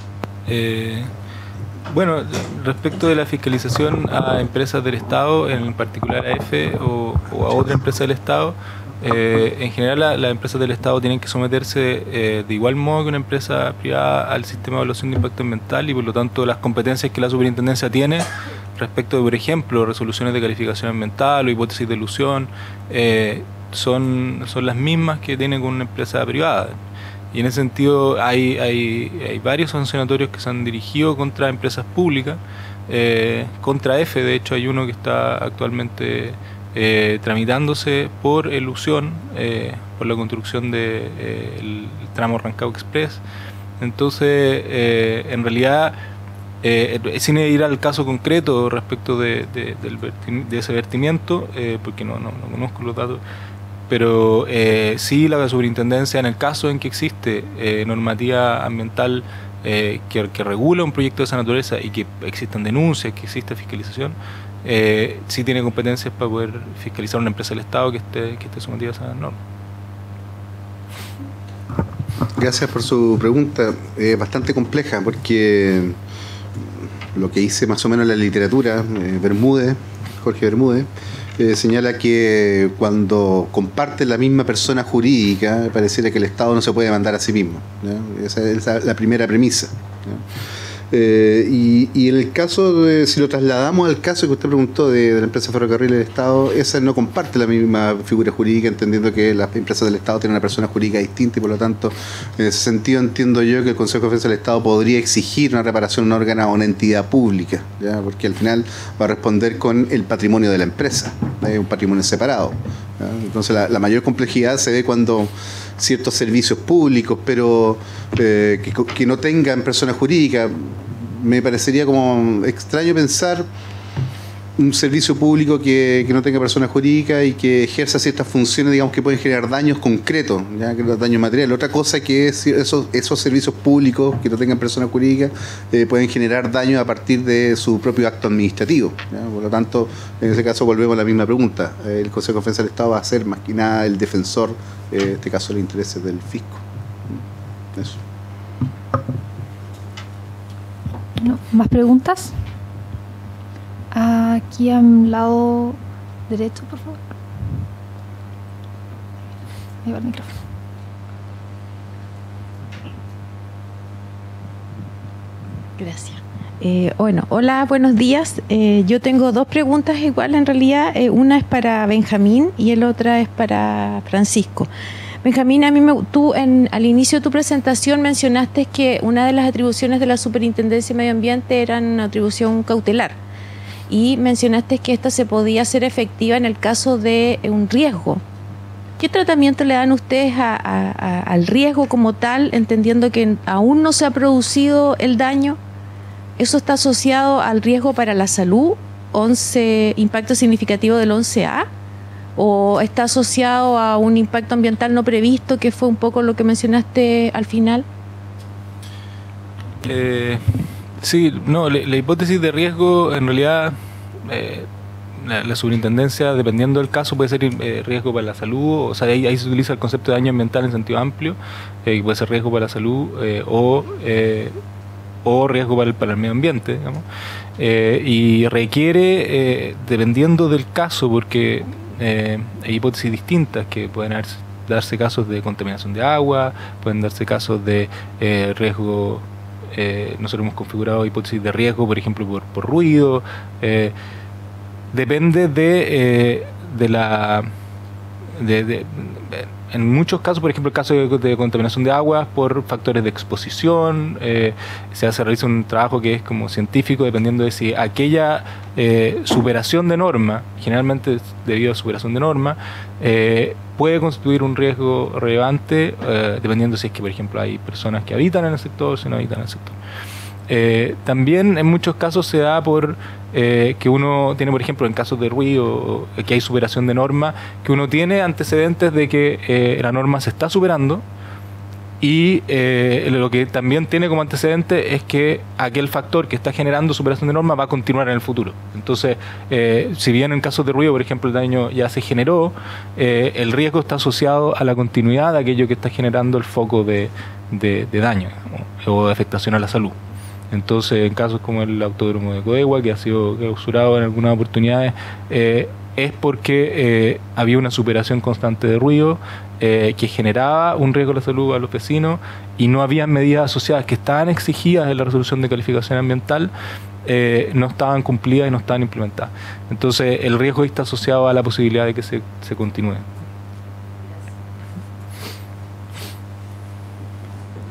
Bueno, respecto de la fiscalización a empresas del Estado, en particular a EFE o a otra empresa del Estado, en general las empresas del Estado tienen que someterse de igual modo que una empresa privada al sistema de evaluación de impacto ambiental, y por lo tanto las competencias que la superintendencia tiene respecto de, por ejemplo, resoluciones de calificación ambiental o hipótesis de elusión, son las mismas que tiene con una empresa privada. Y en ese sentido hay varios sancionatorios que se han dirigido contra empresas públicas, contra EFE. De hecho hay uno que está actualmente tramitándose por elusión, por la construcción del tramo Rancagua Express. Entonces, en realidad, sin ir al caso concreto respecto de ese vertimiento, porque no conozco los datos, pero sí la superintendencia, en el caso en que existe normativa ambiental que regula un proyecto de esa naturaleza y que existan denuncias, que exista fiscalización, sí tiene competencias para poder fiscalizar una empresa del Estado que esté sometida a esa norma. Gracias por su pregunta. Bastante compleja, porque lo que dice más o menos la literatura, Jorge Bermúdez, señala que cuando comparte la misma persona jurídica, pareciera que el Estado no se puede demandar a sí mismo, ¿no? Esa es la primera premisa, ¿no? Y en el caso si lo trasladamos al caso que usted preguntó de la empresa Ferrocarril del Estado, esa no comparte la misma figura jurídica, entendiendo que las empresas del Estado tienen una persona jurídica distinta y por lo tanto, en ese sentido entiendo yo que el Consejo de Defensa del Estado podría exigir una reparación a un órgano o una entidad pública, ¿ya? Porque al final va a responder con el patrimonio de la empresa, un patrimonio separado, ¿ya? Entonces la mayor complejidad se ve cuando ciertos servicios públicos, pero que no tengan persona jurídica. Me parecería como extraño pensar un servicio público que no tenga persona jurídica y que ejerza ciertas funciones, digamos, que pueden generar daños concretos, ya que los daños materiales. Otra cosa que es esos servicios públicos que no tengan persona jurídica pueden generar daños a partir de su propio acto administrativo, ¿ya? Por lo tanto, en ese caso volvemos a la misma pregunta. El Consejo de Defensa del Estado va a ser más que nada el defensor, en este caso, los intereses del fisco. Eso. No, ¿más preguntas? Aquí al lado derecho, por favor. Ahí va el micrófono. Gracias. Bueno, hola, buenos días. Yo tengo dos preguntas igual en realidad. Una es para Benjamín y el otra es para Francisco. Benjamín, tú al inicio de tu presentación mencionaste que una de las atribuciones de la Superintendencia de Medio Ambiente era una atribución cautelar y mencionaste que esta se podía hacer efectiva en el caso de un riesgo. ¿Qué tratamiento le dan ustedes al riesgo como tal, entendiendo que aún no se ha producido el daño? ¿Eso está asociado al riesgo para la salud, impacto significativo del 11A? ¿O está asociado a un impacto ambiental no previsto, que fue un poco lo que mencionaste al final? Sí, no, la hipótesis de riesgo, en realidad, la superintendencia, dependiendo del caso, puede ser riesgo para la salud, o sea, ahí se utiliza el concepto de daño ambiental en sentido amplio, que puede ser riesgo para la salud o riesgo para el medio ambiente, digamos, y requiere, dependiendo del caso, porque hay hipótesis distintas que pueden darse casos de contaminación de agua, pueden darse casos de riesgo. Nosotros hemos configurado hipótesis de riesgo, por ejemplo, por ruido. Depende en muchos casos, por ejemplo, el caso de contaminación de aguas por factores de exposición, se realiza un trabajo que es como científico, dependiendo de si aquella superación de norma, generalmente debido a superación de norma, puede constituir un riesgo relevante, dependiendo si es que, por ejemplo, hay personas que habitan en el sector o si no habitan en el sector. También en muchos casos se da por que uno tiene, por ejemplo, en casos de ruido, que hay superación de norma, que uno tiene antecedentes de que la norma se está superando y lo que también tiene como antecedente es que aquel factor que está generando superación de norma va a continuar en el futuro. Entonces, si bien en casos de ruido, por ejemplo, el daño ya se generó, el riesgo está asociado a la continuidad de aquello que está generando el foco de daño, ¿no? O de afectación a la salud. Entonces, en casos como el autódromo de Coegua, que ha sido clausurado en algunas oportunidades, es porque había una superación constante de ruido que generaba un riesgo a la salud a los vecinos y no había medidas asociadas que estaban exigidas en la resolución de calificación ambiental, no estaban cumplidas y no estaban implementadas. Entonces, el riesgo está asociado a la posibilidad de que se continúe.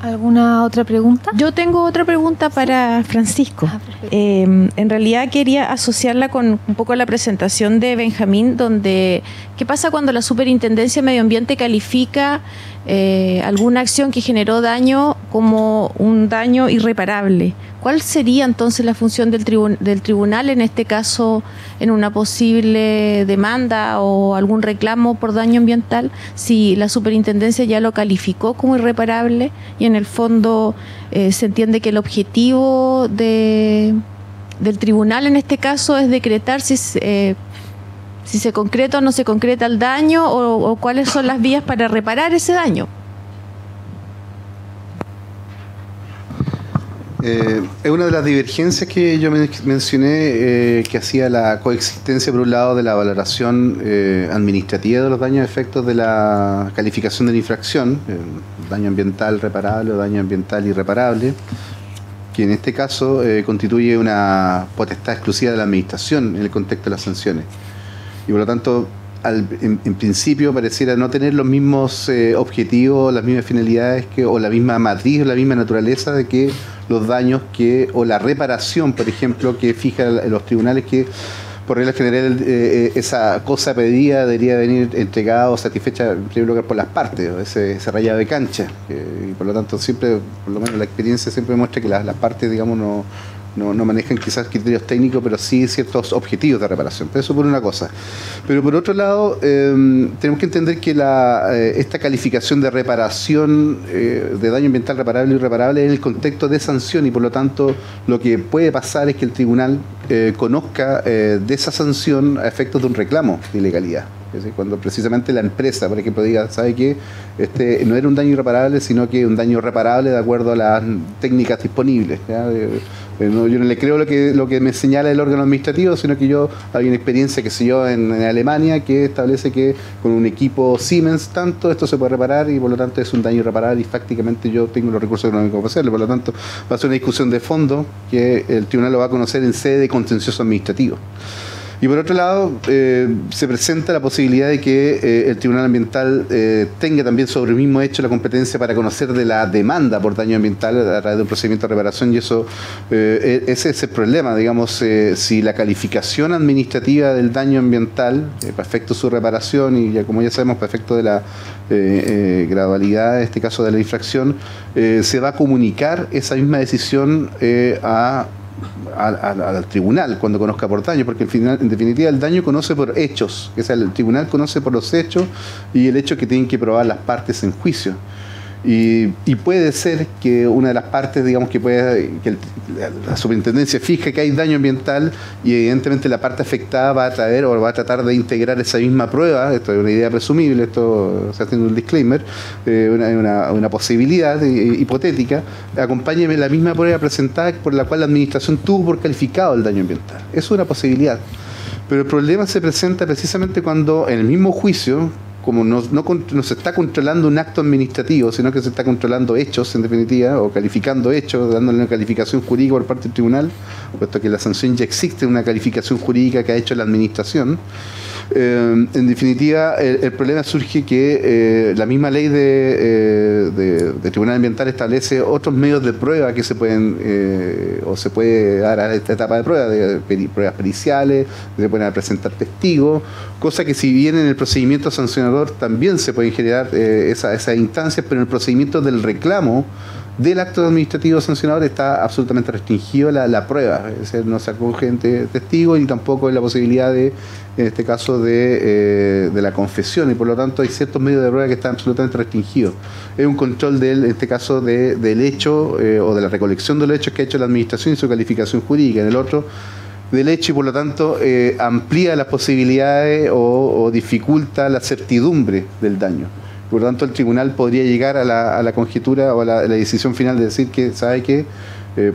¿Alguna otra pregunta? Yo tengo otra pregunta para Francisco. En realidad quería asociarla con un poco la presentación de Benjamín, donde ¿qué pasa cuando la Superintendencia de Medio Ambiente califica alguna acción que generó daño como un daño irreparable? ¿Cuál sería entonces la función del tribunal en este caso, en una posible demanda o algún reclamo por daño ambiental, si la superintendencia ya lo calificó como irreparable y en el fondo se entiende que el objetivo del tribunal en este caso es decretar si se concreta o no se concreta el daño o cuáles son las vías para reparar ese daño? Es una de las divergencias que yo mencioné, que hacía la coexistencia, por un lado, de la valoración administrativa de los daños y efectos de la calificación de la infracción, daño ambiental reparable o daño ambiental irreparable, que en este caso constituye una potestad exclusiva de la administración en el contexto de las sanciones. Y por lo tanto, en principio pareciera no tener los mismos objetivos, las mismas finalidades o la misma matriz o la misma naturaleza de que los daños o la reparación, por ejemplo, que fijan los tribunales, que por regla general esa cosa pedida debería venir entregada o satisfecha en primer lugar por las partes, ese rayado de cancha, y por lo tanto siempre, por lo menos la experiencia siempre muestra que las partes, digamos, no manejan quizás criterios técnicos, pero sí ciertos objetivos de reparación. Pero eso por una cosa. Pero por otro lado, tenemos que entender que esta calificación de reparación, de daño ambiental reparable y irreparable, es en el contexto de sanción, y por lo tanto lo que puede pasar es que el tribunal conozca de esa sanción a efectos de un reclamo de ilegalidad. Es decir, cuando precisamente la empresa, por ejemplo, diga, ¿sabe qué? No era un daño irreparable, sino que un daño reparable de acuerdo a las técnicas disponibles, ¿ya? Yo no le creo lo que me señala el órgano administrativo, sino que hay una experiencia, que sé yo, en Alemania, que establece que con un equipo Siemens tanto esto se puede reparar, y por lo tanto es un daño irreparable, y prácticamente yo tengo los recursos económicos para hacerlo. Por lo tanto, va a ser una discusión de fondo que el tribunal lo va a conocer en sede de contencioso administrativo. Y por otro lado, se presenta la posibilidad de que el Tribunal Ambiental tenga también sobre el mismo hecho la competencia para conocer de la demanda por daño ambiental a través de un procedimiento de reparación, y eso ese es el problema, digamos, si la calificación administrativa del daño ambiental, para efecto de su reparación, y ya como ya sabemos, para efecto de la gradualidad, en este caso de la infracción, se va a comunicar esa misma decisión al tribunal cuando conozca por daño, porque en definitiva el daño conoce por hechos, o sea, el tribunal conoce por los hechos y el hecho que tienen que probar las partes en juicio. Y puede ser que una de las partes, digamos, que la superintendencia fija que hay daño ambiental, y evidentemente la parte afectada va a traer o va a tratar de integrar esa misma prueba. Esto es una idea presumible, esto se haciendo un disclaimer, una posibilidad hipotética. Acompáñeme la misma prueba presentada por la cual la administración tuvo por calificado el daño ambiental. Eso es una posibilidad. Pero el problema se presenta precisamente cuando en el mismo juicio, como no se está controlando un acto administrativo, sino que se está controlando hechos, en definitiva, o calificando hechos, dándole una calificación jurídica por parte del tribunal, puesto que la sanción ya existe, una calificación jurídica que ha hecho la administración. En definitiva, el problema surge que la misma ley de Tribunal Ambiental establece otros medios de prueba que se pueden o se puede dar a esta etapa de prueba, pruebas periciales, se pueden presentar testigos, cosa que si bien en el procedimiento sancionador también se pueden generar esas instancias, pero en el procedimiento del reclamo del acto administrativo sancionador está absolutamente restringido la prueba, es decir, no se acoge testigo, y tampoco hay la posibilidad en este caso de la confesión, y por lo tanto hay ciertos medios de prueba que están absolutamente restringidos. Es un control en este caso del hecho o de la recolección de los hechos que ha hecho la administración y su calificación jurídica. En el otro, del hecho, y por lo tanto amplía las posibilidades o dificulta la certidumbre del daño. Por lo tanto, el tribunal podría llegar a la conjetura o a la decisión final de decir que, ¿sabe qué?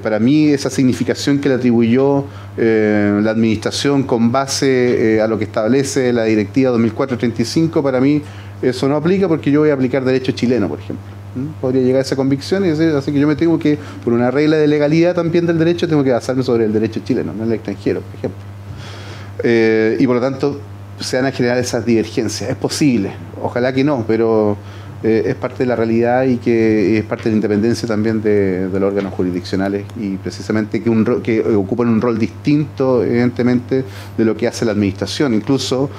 Para mí esa significación que le atribuyó la administración con base a lo que establece la Directiva 2004-35, para mí eso no aplica, porque yo voy a aplicar derecho chileno, por ejemplo. Podría llegar a esa convicción y decir, así que yo me tengo que, por una regla de legalidad también del derecho, tengo que basarme sobre el derecho chileno, no el extranjero, por ejemplo. Y por lo tanto, se van a generar esas divergencias. Es posible, ojalá que no, pero es parte de la realidad, y que es parte de la independencia también de los órganos jurisdiccionales, y precisamente que ocupan un rol distinto, evidentemente, de lo que hace la administración. Incluso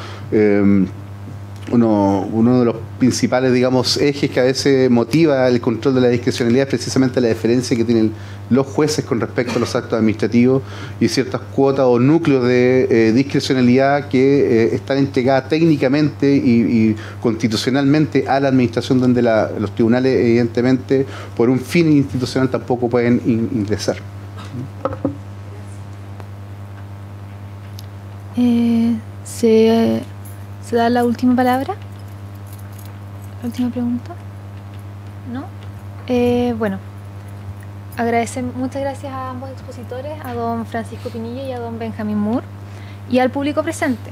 uno de los principales, digamos, ejes que a veces motiva el control de la discrecionalidad es precisamente la diferencia que tienen los jueces con respecto a los actos administrativos, y ciertas cuotas o núcleos de discrecionalidad que están entregadas técnicamente y constitucionalmente a la administración, donde los tribunales, evidentemente, por un fin institucional tampoco pueden ingresar. ¿Se da la última palabra? ¿La última pregunta? ¿No? Bueno, Muchas gracias a ambos expositores, a don Francisco Pinilla y a don Benjamín Moore, y al público presente.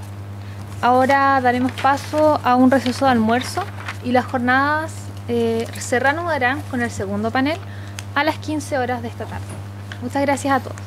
Ahora daremos paso a un receso de almuerzo y las jornadas se reanudarán con el segundo panel a las 15 horas de esta tarde. Muchas gracias a todos.